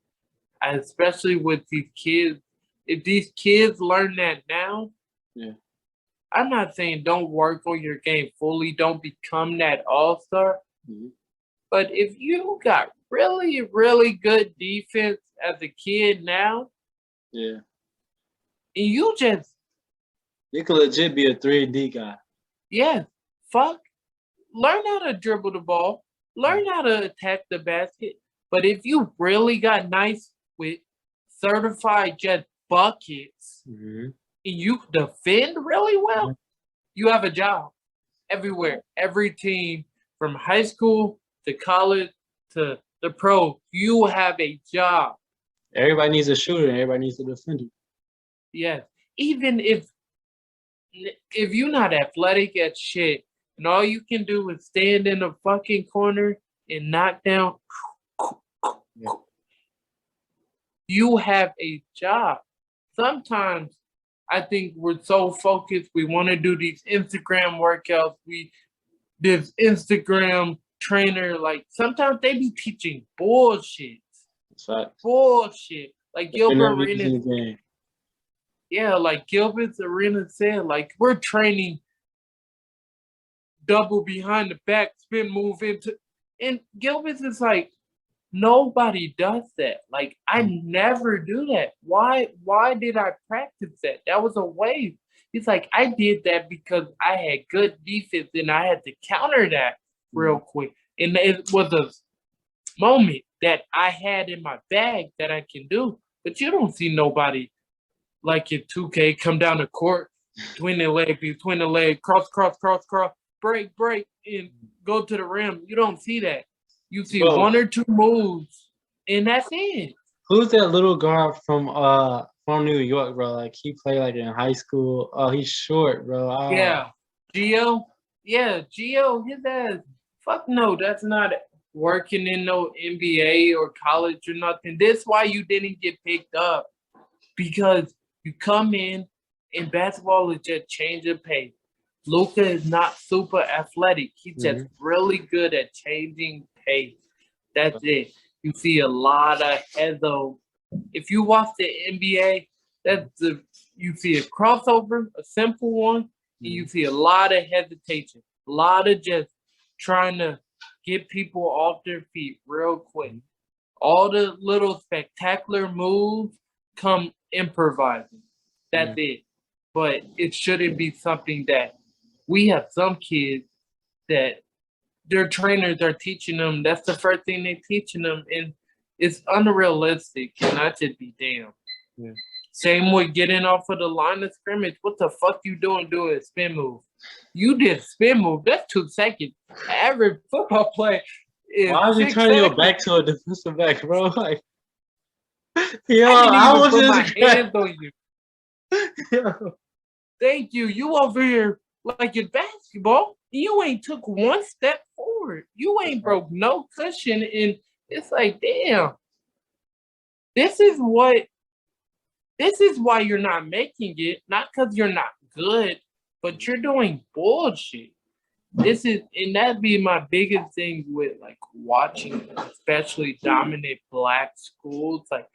especially with these kids. If these kids learn that now, I'm not saying don't work on your game fully, don't become that all-star. But if you got really, really good defense as a kid now, and you could legit be a 3D guy. Learn how to dribble the ball, learn how to attack the basket. But if you really got nice with certified jet buckets, and you defend really well, you have a job everywhere. Every team from high school to college to the pro, you have a job. Everybody needs a shooter and everybody needs a defender. Yes. Even if you're not athletic at shit and all you can do is stand in a fucking corner and knock down, you have a job. Sometimes I think we're so focused. We want to do these Instagram workouts. This Instagram trainer, like sometimes they be teaching bullshit. Bullshit. Like Gilbert Arenas. Yeah, like Gilbert Arenas said, like we're training double behind the back, spin move into, and Gilbert is like, nobody does that. Like I never do that. Why did I practice that? That was a waste. He's like, I did that because I had good defense and I had to counter that real quick. And it was a moment that I had in my bag that I can do. But you don't see nobody like in 2K come down the court, between the leg, cross, break, and go to the rim. You don't see that. You see one or two moves, and that's it. Who's that little guard from New York, bro? Like he played like in high school. Oh, he's short, bro. Yeah, Gio. Yeah, Gio. His ass. Fuck no, that's not working in no NBA or college or nothing. This why you didn't get picked up, because you come in and basketball is just change of pace. Luka is not super athletic. He's just really good at changing pace. That's it. You see a lot of hezzo. If you watch the NBA, you see a crossover, a simple one, and you see a lot of hesitation, a lot of just trying to get people off their feet real quick. All the little spectacular moves come improvising. That's it. But it shouldn't be something that we have some kids that their trainers are teaching them. That's the first thing they're teaching them. And it's unrealistic. And I just be damn. Same with getting off of the line of scrimmage. What the fuck you doing a spin move? You did spin move. That's 2 seconds. Every football play is why is you turning your back to a defensive back, bro? Like, yo, I was just my hands on you. Thank you. You over here like it's basketball. You ain't took one step forward. You ain't broke no cushion. And it's like, damn. This is why you're not making it. Not because you're not good, but you're doing bullshit. And that'd be my biggest thing with like watching, especially dominant black schools. Like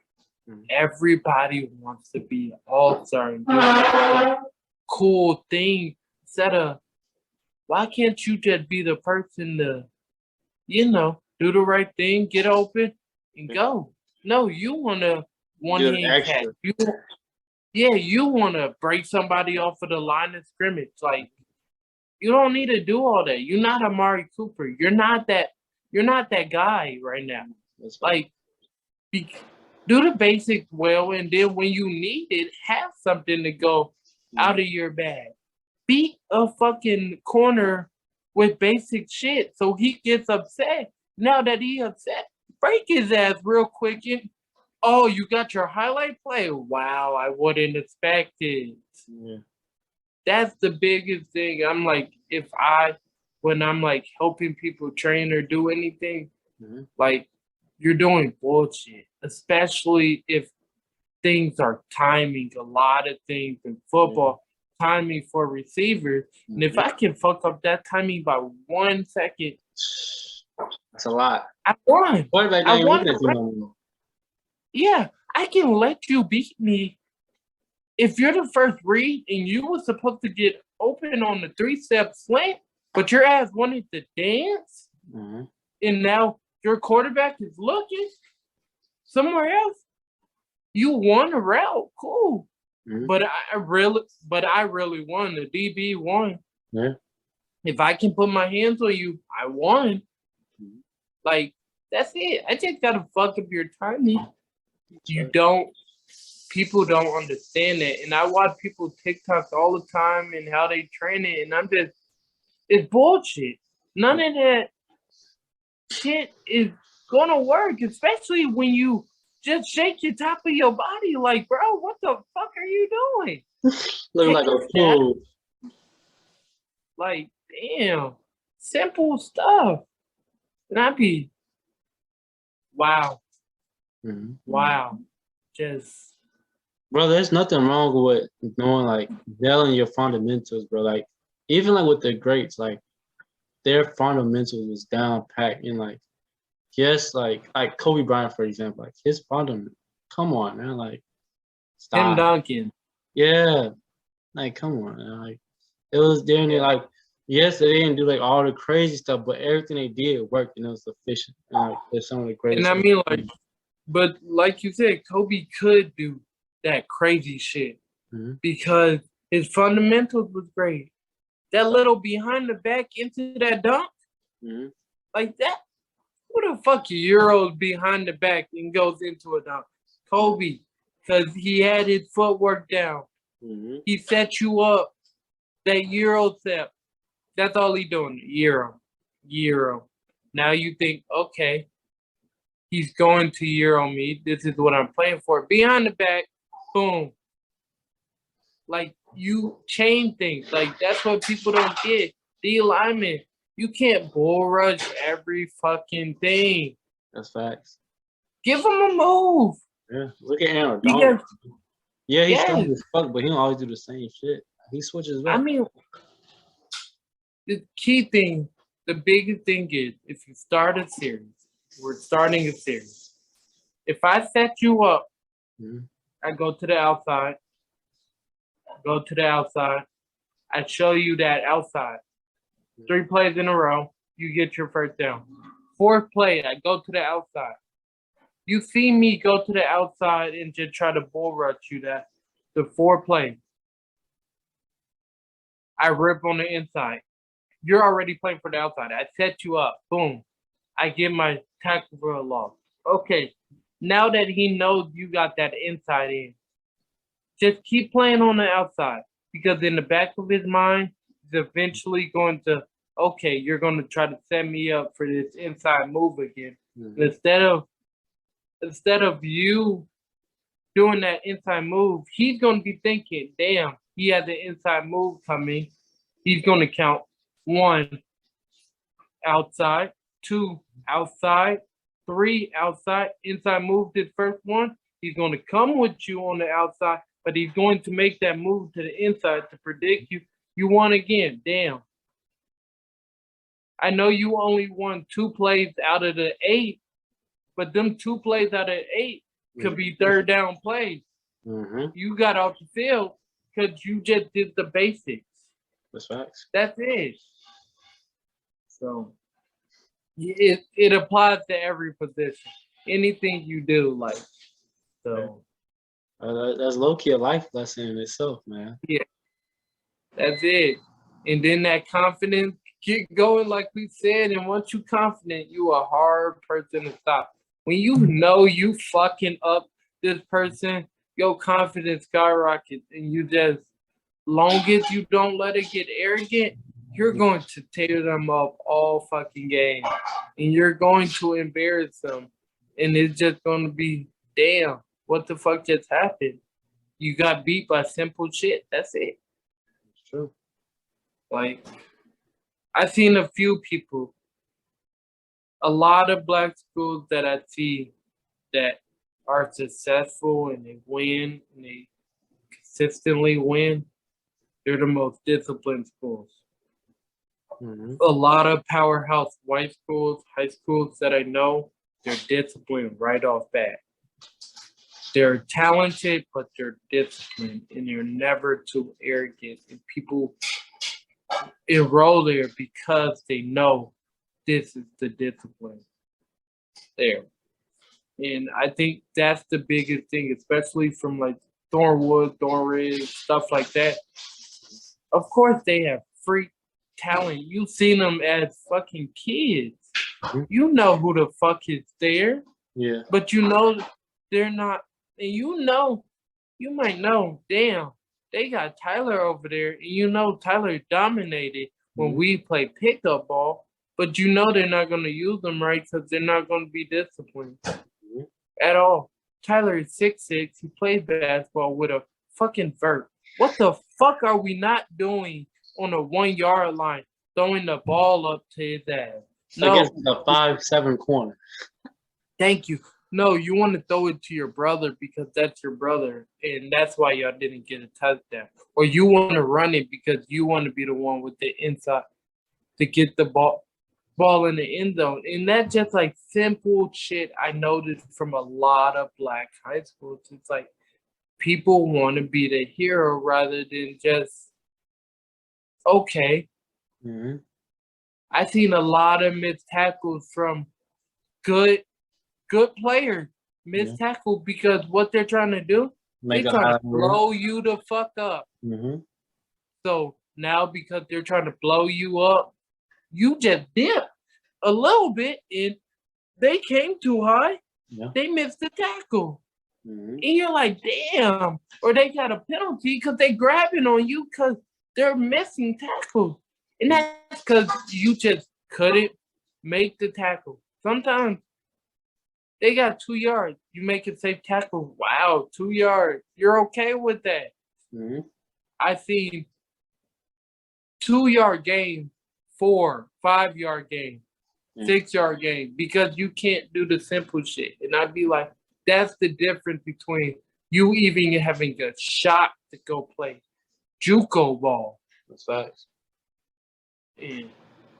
everybody wants to be an all-star and do that cool thing. Instead of, why can't you just be the person to, do the right thing, get open, and go? No, you want to one-hand catch. You want to break somebody off of the line of scrimmage. Like, you don't need to do all that. You're not Amari Cooper. You're not that guy right now. Like, do the basics well, and then when you need it, have something to go out of your bag. Beat a fucking corner with basic shit so he gets upset. Now that he upset, break his ass real quick. Oh, you got your highlight play? Wow, I wouldn't expect it. Yeah. That's the biggest thing. I'm like, when I'm like helping people train or do anything, like you're doing bullshit, especially if things are timing. A lot of things in football, timing for receivers. And if I can fuck up that timing by 1 second, that's a lot. I won. Quarterback I ain't won. looking at you no more. Yeah, I can let you beat me if you're the first read and you were supposed to get open on the 3-step slant, but your ass wanted to dance, and now your quarterback is looking somewhere else. You won a route, cool. But I really won. The DB won. Yeah. If I can put my hands on you, I won. Like, that's it. I just gotta fuck up your timing. People don't understand that. And I watch people TikToks all the time and how they train it, and it's bullshit. None of that shit is gonna work, especially when you just shake your top of your body like, bro, what the fuck are you doing? Looking like a fool. Like, damn, simple stuff. And I'd be, wow. Wow. Just, bro, there's nothing wrong with knowing, like, nailing your fundamentals, bro. Like, even like with the greats, like, their fundamentals was down packed, and like, yes, like Kobe Bryant, for example, like his fundamental. Come on, man, like, stop. Tim Duncan. Yeah, like, come on, man. Like, it was doing it, like, yes, they didn't do like all the crazy stuff, but everything they did worked, and it was efficient. And like, they're some of the greatest. And I mean, like, but like you said, Kobe could do that crazy shit because his fundamentals was great. That little behind the back into that dunk, like that. Who the fuck Euros behind the back and goes into a dunk? Kobe, because he had his footwork down. He set you up. That Euro step. That's all he doing. Euro. Now you think, okay, he's going to Euro me. This is what I'm playing for. Behind the back, boom. Like, you chain things. Like, that's what people don't get. The alignment. You can't bull rush every fucking thing. That's facts. Give him a move. Yeah, look at Aaron Donald. Yeah, he's strong as fuck, but he don't always do the same shit. He switches up. I mean, the key thing, the biggest thing is, if you start a series, we're starting a series. If I set you up, I go to the outside. I show you that outside. 3 plays in a row, you get your first down. 4th play, I go to the outside. You see me go to the outside and just try to bull rush you the 4 plays. I rip on the inside. You're already playing for the outside. I set you up. Boom. I get my tackle for a loss. Okay. Now that he knows you got that inside in, just keep playing on the outside, because in the back of his mind, he's eventually going to, okay, you're going to try to set me up for this inside move again. Instead of you doing that inside move, he's going to be thinking, damn, he has an inside move coming. He's going to count 1 outside, 2 outside, 3 outside, inside move this first one. He's going to come with you on the outside, but he's going to make that move to the inside to predict you. You won again. Damn. I know you only won 2 plays out of the 8, but them 2 plays out of 8 could be 3rd down plays. You got off the field because you just did the basics. That's facts. That's it. So it applies to every position. Anything you do, like, so. That's low-key a life lesson in itself, man. Yeah. That's it. And then that confidence, get going like we said, and once you confident, you a hard person to stop. When you know you fucking up this person, your confidence skyrockets, and you just, long as you don't let it get arrogant, you're going to tear them up all fucking game, and you're going to embarrass them, and it's just going to be, damn, what the fuck just happened? You got beat by simple shit. That's it. It's true. Like, I've seen a few people, a lot of black schools that I see that are successful and they win and they consistently win. They're the most disciplined schools. Mm-hmm. A lot of powerhouse white schools, high schools that I know, they're disciplined right off bat. They're talented, but they're disciplined, and they're never too arrogant. And people enroll there because they know this is the discipline there. And I think that's the biggest thing, especially from like Thornwood, Thornridge, stuff like that. Of course, they have freak talent. You've seen them as fucking kids. You know who the fuck is there. Yeah. But you know they're not. And you know, you might know, damn, they got Tyler over there. And you know Tyler dominated when we play pickup ball. But you know they're not going to use them right because they're not going to be disciplined at all. Tyler is 6'6". He plays basketball with a fucking vert. What the fuck are we not doing on the 1 yard line, throwing the ball up to his ass? No, against the 5'7" corner. Thank you. No, you want to throw it to your brother because that's your brother, and that's why y'all didn't get a touchdown. Or you want to run it because you want to be the one with the inside to get the ball in the end zone. And that's just like simple shit I noticed from a lot of black high schools. It's like people want to be the hero rather than just, okay. Mm-hmm. I've seen a lot of missed tackles from good players miss tackle because what they're trying to do, they're trying to blow you the fuck up. Mm-hmm. So now because they're trying to blow you up, you just dip a little bit and they came too high. Yeah. They missed the tackle. Mm-hmm. And you're like, damn. Or they got a penalty because they grabbing on you because they're missing tackles. And that's because you just couldn't make the tackle. Sometimes they got 2 yards. You make a safe tackle. Wow, 2 yards. You're okay with that. Mm-hmm. I've seen 2-yard game, 4, 5-yard game, 6-yard game because you can't do the simple shit. And I'd be like, that's the difference between you even having a shot to go play JUCO ball. That's facts. Yeah.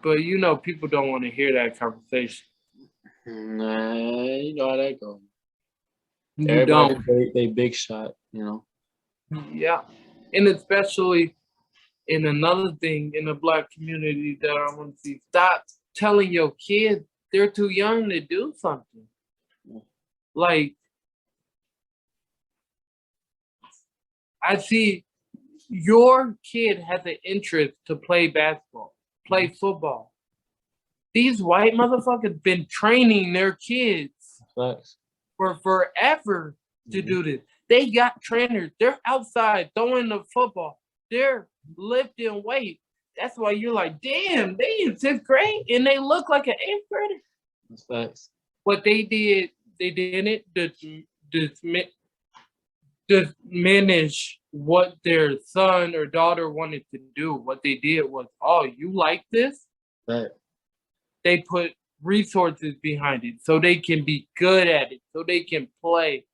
But you know, people don't want to hear that conversation. Nah, you know how that goes. You Everybody, don't. they big shot, you know. Yeah. And especially in another thing in the black community that I want to see, stop telling your kids they're too young to do something. Like, I see your kid has an interest to play basketball, play football. These white motherfuckers been training their kids for forever to do this. They got trainers. They're outside throwing the football. They're lifting weight. That's why you're like, damn, they in 6th grade and they look like an 8th grader. That's facts. What they did, they didn't diminish what their son or daughter wanted to do. What they did was, oh, you like this? Right. They put resources behind it so they can be good at it, so they can play.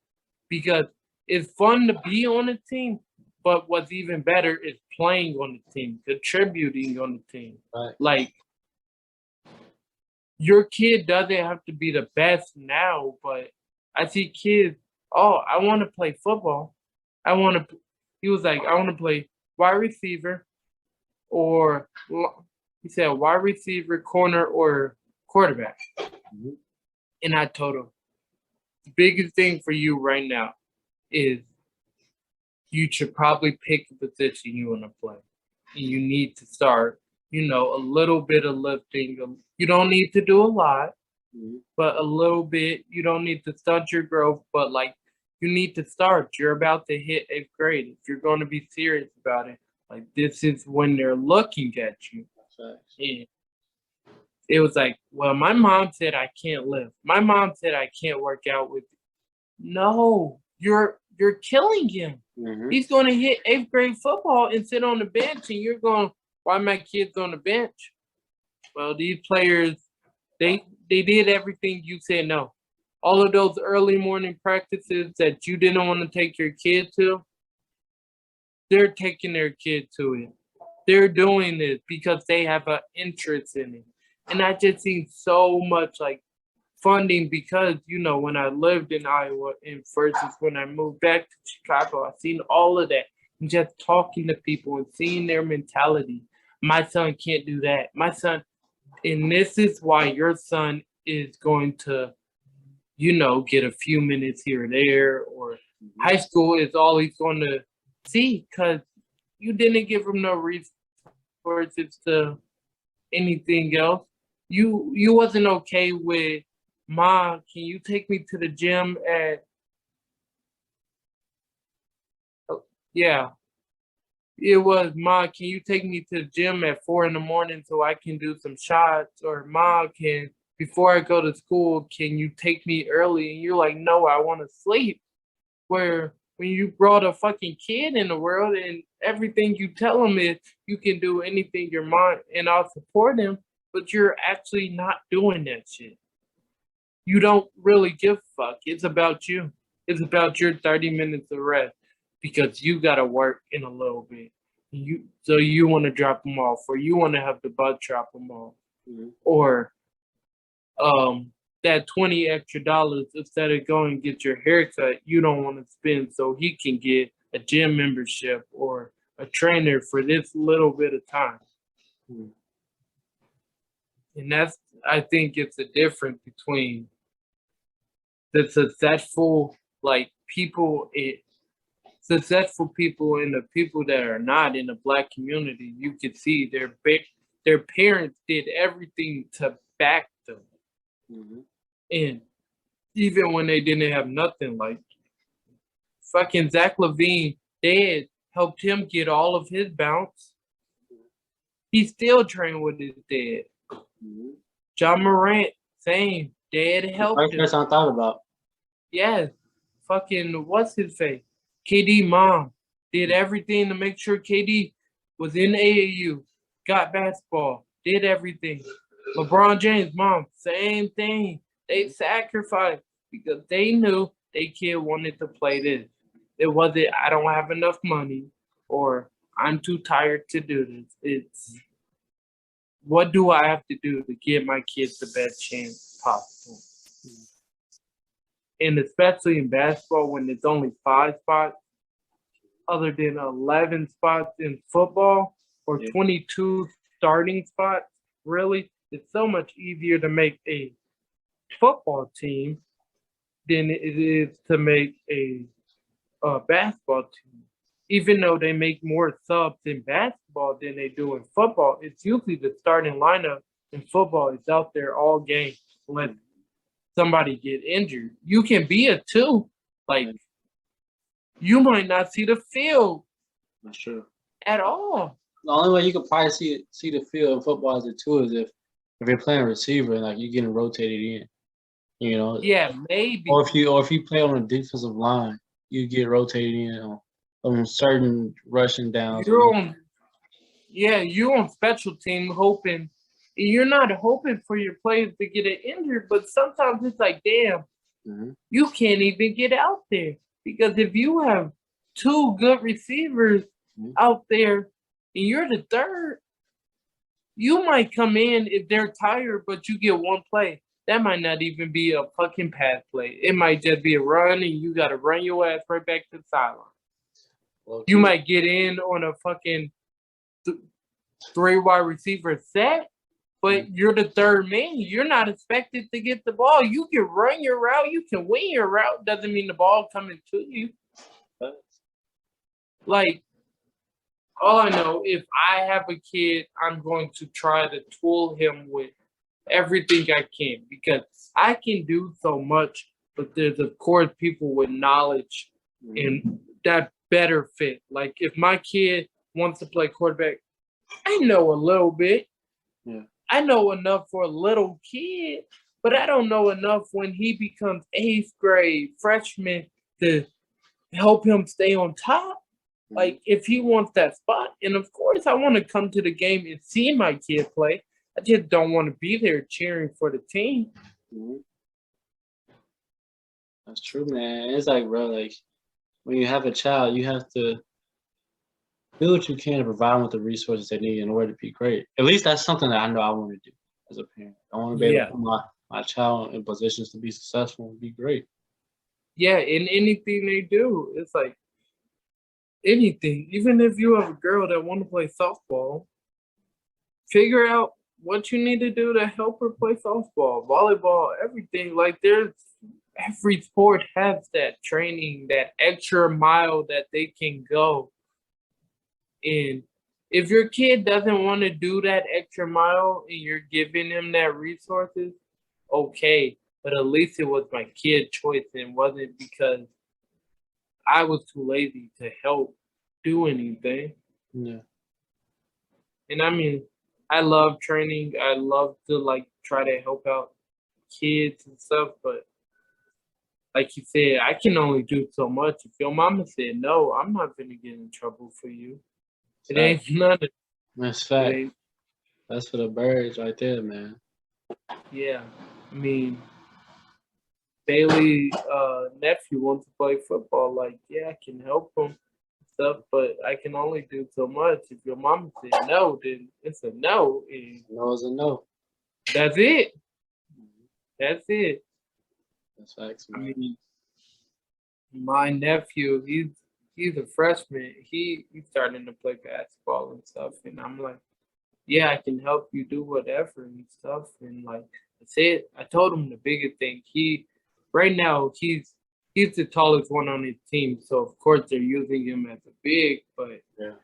Because it's fun to be on a team, but what's even better is playing on the team, contributing on the team. Right. Like, your kid doesn't have to be the best now, but I see kids, oh, I want to play football. He was like, I want to play wide receiver or, he said, wide receiver, corner, or quarterback. Mm-hmm. And I told him, the biggest thing for you right now is you should probably pick a position you want to play. And you need to start, a little bit of lifting. You don't need to do a lot, but a little bit. You don't need to stunt your growth, but you need to start. You're about to hit 8th grade. If you're going to be serious about it, this is when they're looking at you. Facts. Yeah. It was like, well, my mom said I can't lift. My mom said I can't work out with you. No, you're killing him. Mm-hmm. He's going to hit 8th grade football and sit on the bench, and you're going, why my kid's on the bench? Well, these players, they did everything you said no. All of those early morning practices that you didn't want to take your kid to, they're taking their kid to it. They're doing this because they have an interest in it. And I just seen so much like funding because, you know, when I lived in Iowa and versus when I moved back to Chicago, I seen all of that and just talking to people and seeing their mentality. My son can't do that. My son, and this is why your son is going to, you know, get a few minutes here or there, or high school is all he's going to see because you didn't give him no resources to anything else. You wasn't okay with, Ma, can you take me to the gym at, yeah, it was, Ma, can you take me to the gym at 4 a.m. so I can do some shots? Or Ma, before I go to school, can you take me early? And you're like, no, I want to sleep. Where when you brought a fucking kid in the world and everything you tell him is you can do anything your mind and I'll support him, but you're actually not doing that shit. You don't really give a fuck. It's about you. It's about your 30 minutes of rest because you got to work in a little bit. So you want to drop them off, or you want to have the bus drop them off, or that $20 extra instead of going and get your haircut, you don't want to spend so he can get a gym membership or a trainer for this little bit of time. And that's, I think it's a difference between the successful successful people and the people that are not in the Black community. You can see their parents did everything to back them. And even when they didn't have nothing, like fucking Zach LaVine, dad helped him get all of his bounce. He still trained with his dad. John Morant, same. Dad helped him. That's what I thought about. Yes. Fucking what's his face? KD mom did everything to make sure KD was in AAU, got basketball, did everything. LeBron James' mom, same thing. They sacrificed because they knew their kid wanted to play this. It wasn't, I don't have enough money, or I'm too tired to do this. It's, what do I have to do to give my kids the best chance possible? And especially in basketball, when it's only 5 spots, other than 11 spots in football, or 22 starting spots, really, it's so much easier to make a football team than it is to make a basketball team. Even though they make more subs in basketball than they do in football, it's usually the starting lineup in football is out there all game unless somebody get injured. You can be a 2, like you might not see the field. That's true. At all. The only way you could probably see the field in football as a 2 is if you're playing receiver and like you're getting rotated in. You know? Yeah, maybe. Or if you play on a defensive line, you get rotated in on certain rushing downs. You're on special team hoping. You're not hoping for your players to get injured, but sometimes it's like, damn, you can't even get out there. Because if you have 2 good receivers out there and you're the third, you might come in if they're tired, but you get 1 play. That might not even be a fucking pass play. It might just be a run, and you got to run your ass right back to the sideline. Okay. You might get in on a fucking 3 wide receiver set, but you're the third man. You're not expected to get the ball. You can run your route. You can win your route. Doesn't mean the ball coming to you. Like, all I know, if I have a kid, I'm going to try to tool him with everything I can because I can do so much, but there's, of course, people with knowledge and that better fit. Like, if my kid wants to play quarterback, I know a little bit. Yeah. I know enough for a little kid, but I don't know enough when he becomes 8th grade freshman to help him stay on top. Like if he wants that spot, and of course I want to come to the game and see my kid play. I just don't want to be there cheering for the team. Mhm. That's true, man. It's like, bro, like when you have a child, you have to do what you can to provide them with the resources they need in order to be great. At least that's something that I know I want to do as a parent. I want to be able to Yeah, put my child in positions to be successful and be great. yeah. In anything they do, it's like anything. Even if you have a girl that want to play softball, figure out what you need to do to help her play softball, volleyball, everything. Like there's every sport has that training, that extra mile that they can go. And if your kid doesn't want to do that extra mile and you're giving them that resources, okay. But at least it was my kid choice and wasn't because I was too lazy to help do anything. Yeah. And I mean, I love training. I love to like try to help out kids and stuff, but like you said, I can only do so much. If your mama said no, I'm not gonna get in trouble for you. It Fact. ain't none of That's it fact. ain't That's for the birds right there, man. yeah. I mean Bailey nephew wants to play football, like yeah, I can help him stuff, but I can only do so much. If your mama said no, then it's a no and No is a no. that's it. Mhm. That's it. That's facts, I man. mean my nephew, he's a freshman. He's starting to play basketball and stuff, and I'm like, yeah, I can help you do whatever and stuff. And like I said, I told him the biggest thing. He right now he's the tallest one on his team, so of course they're using him as a big. But Yeah.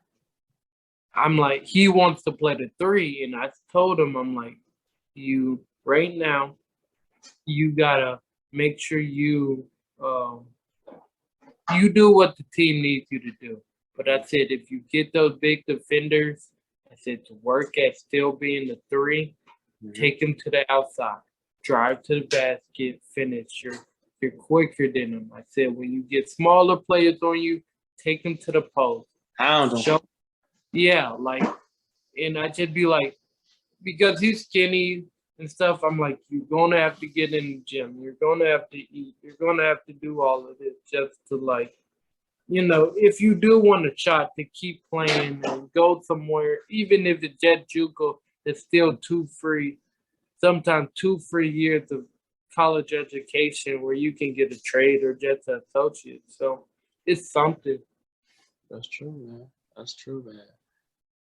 I'm like, he wants to play the three, and I told him, I'm like, you right now, you gotta make sure um, you do what the team needs you to do. But I said, if you get those big defenders, I said to work at still being the three, Mhm. take them to the outside, drive to the basket, finish. You're quicker than them. I said, when you get smaller players on you, take them to the post. Hound 'em. Show, yeah, like, and I just be like, because he's skinny and stuff, I'm like, you're gonna have to get in the gym. You're gonna have to eat. You're gonna have to do all of this just to like if you do want a shot to keep playing and go somewhere, even if it's Jet Juco, it's still sometimes 2 free years of college education where you can get a trade or just an associate. So it's something. That's true, man. That's true, man.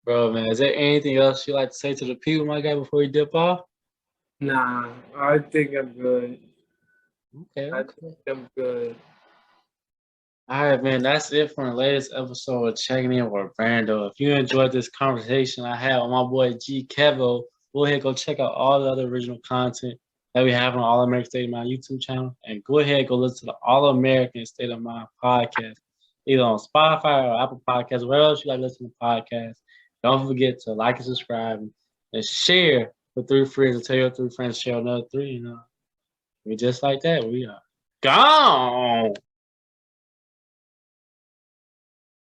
Bro, man, is there anything else you like to say to the people, my guy, before we dip off? Nah, I think I'm good. Okay, I okay. think I'm good. All right, man. That's it for the latest episode of Checking In with Brando. If you enjoyed this conversation I had with my boy G Kevo, go ahead go check out all the other original content that we have on All American State of Mind YouTube channel, and go ahead go listen to the All American State of Mind podcast, either on Spotify or Apple Podcasts, where else you like to listen to podcasts. Don't forget to like and subscribe and share with 3 friends and tell your 3 friends to share another 3. We just like that. We are gone.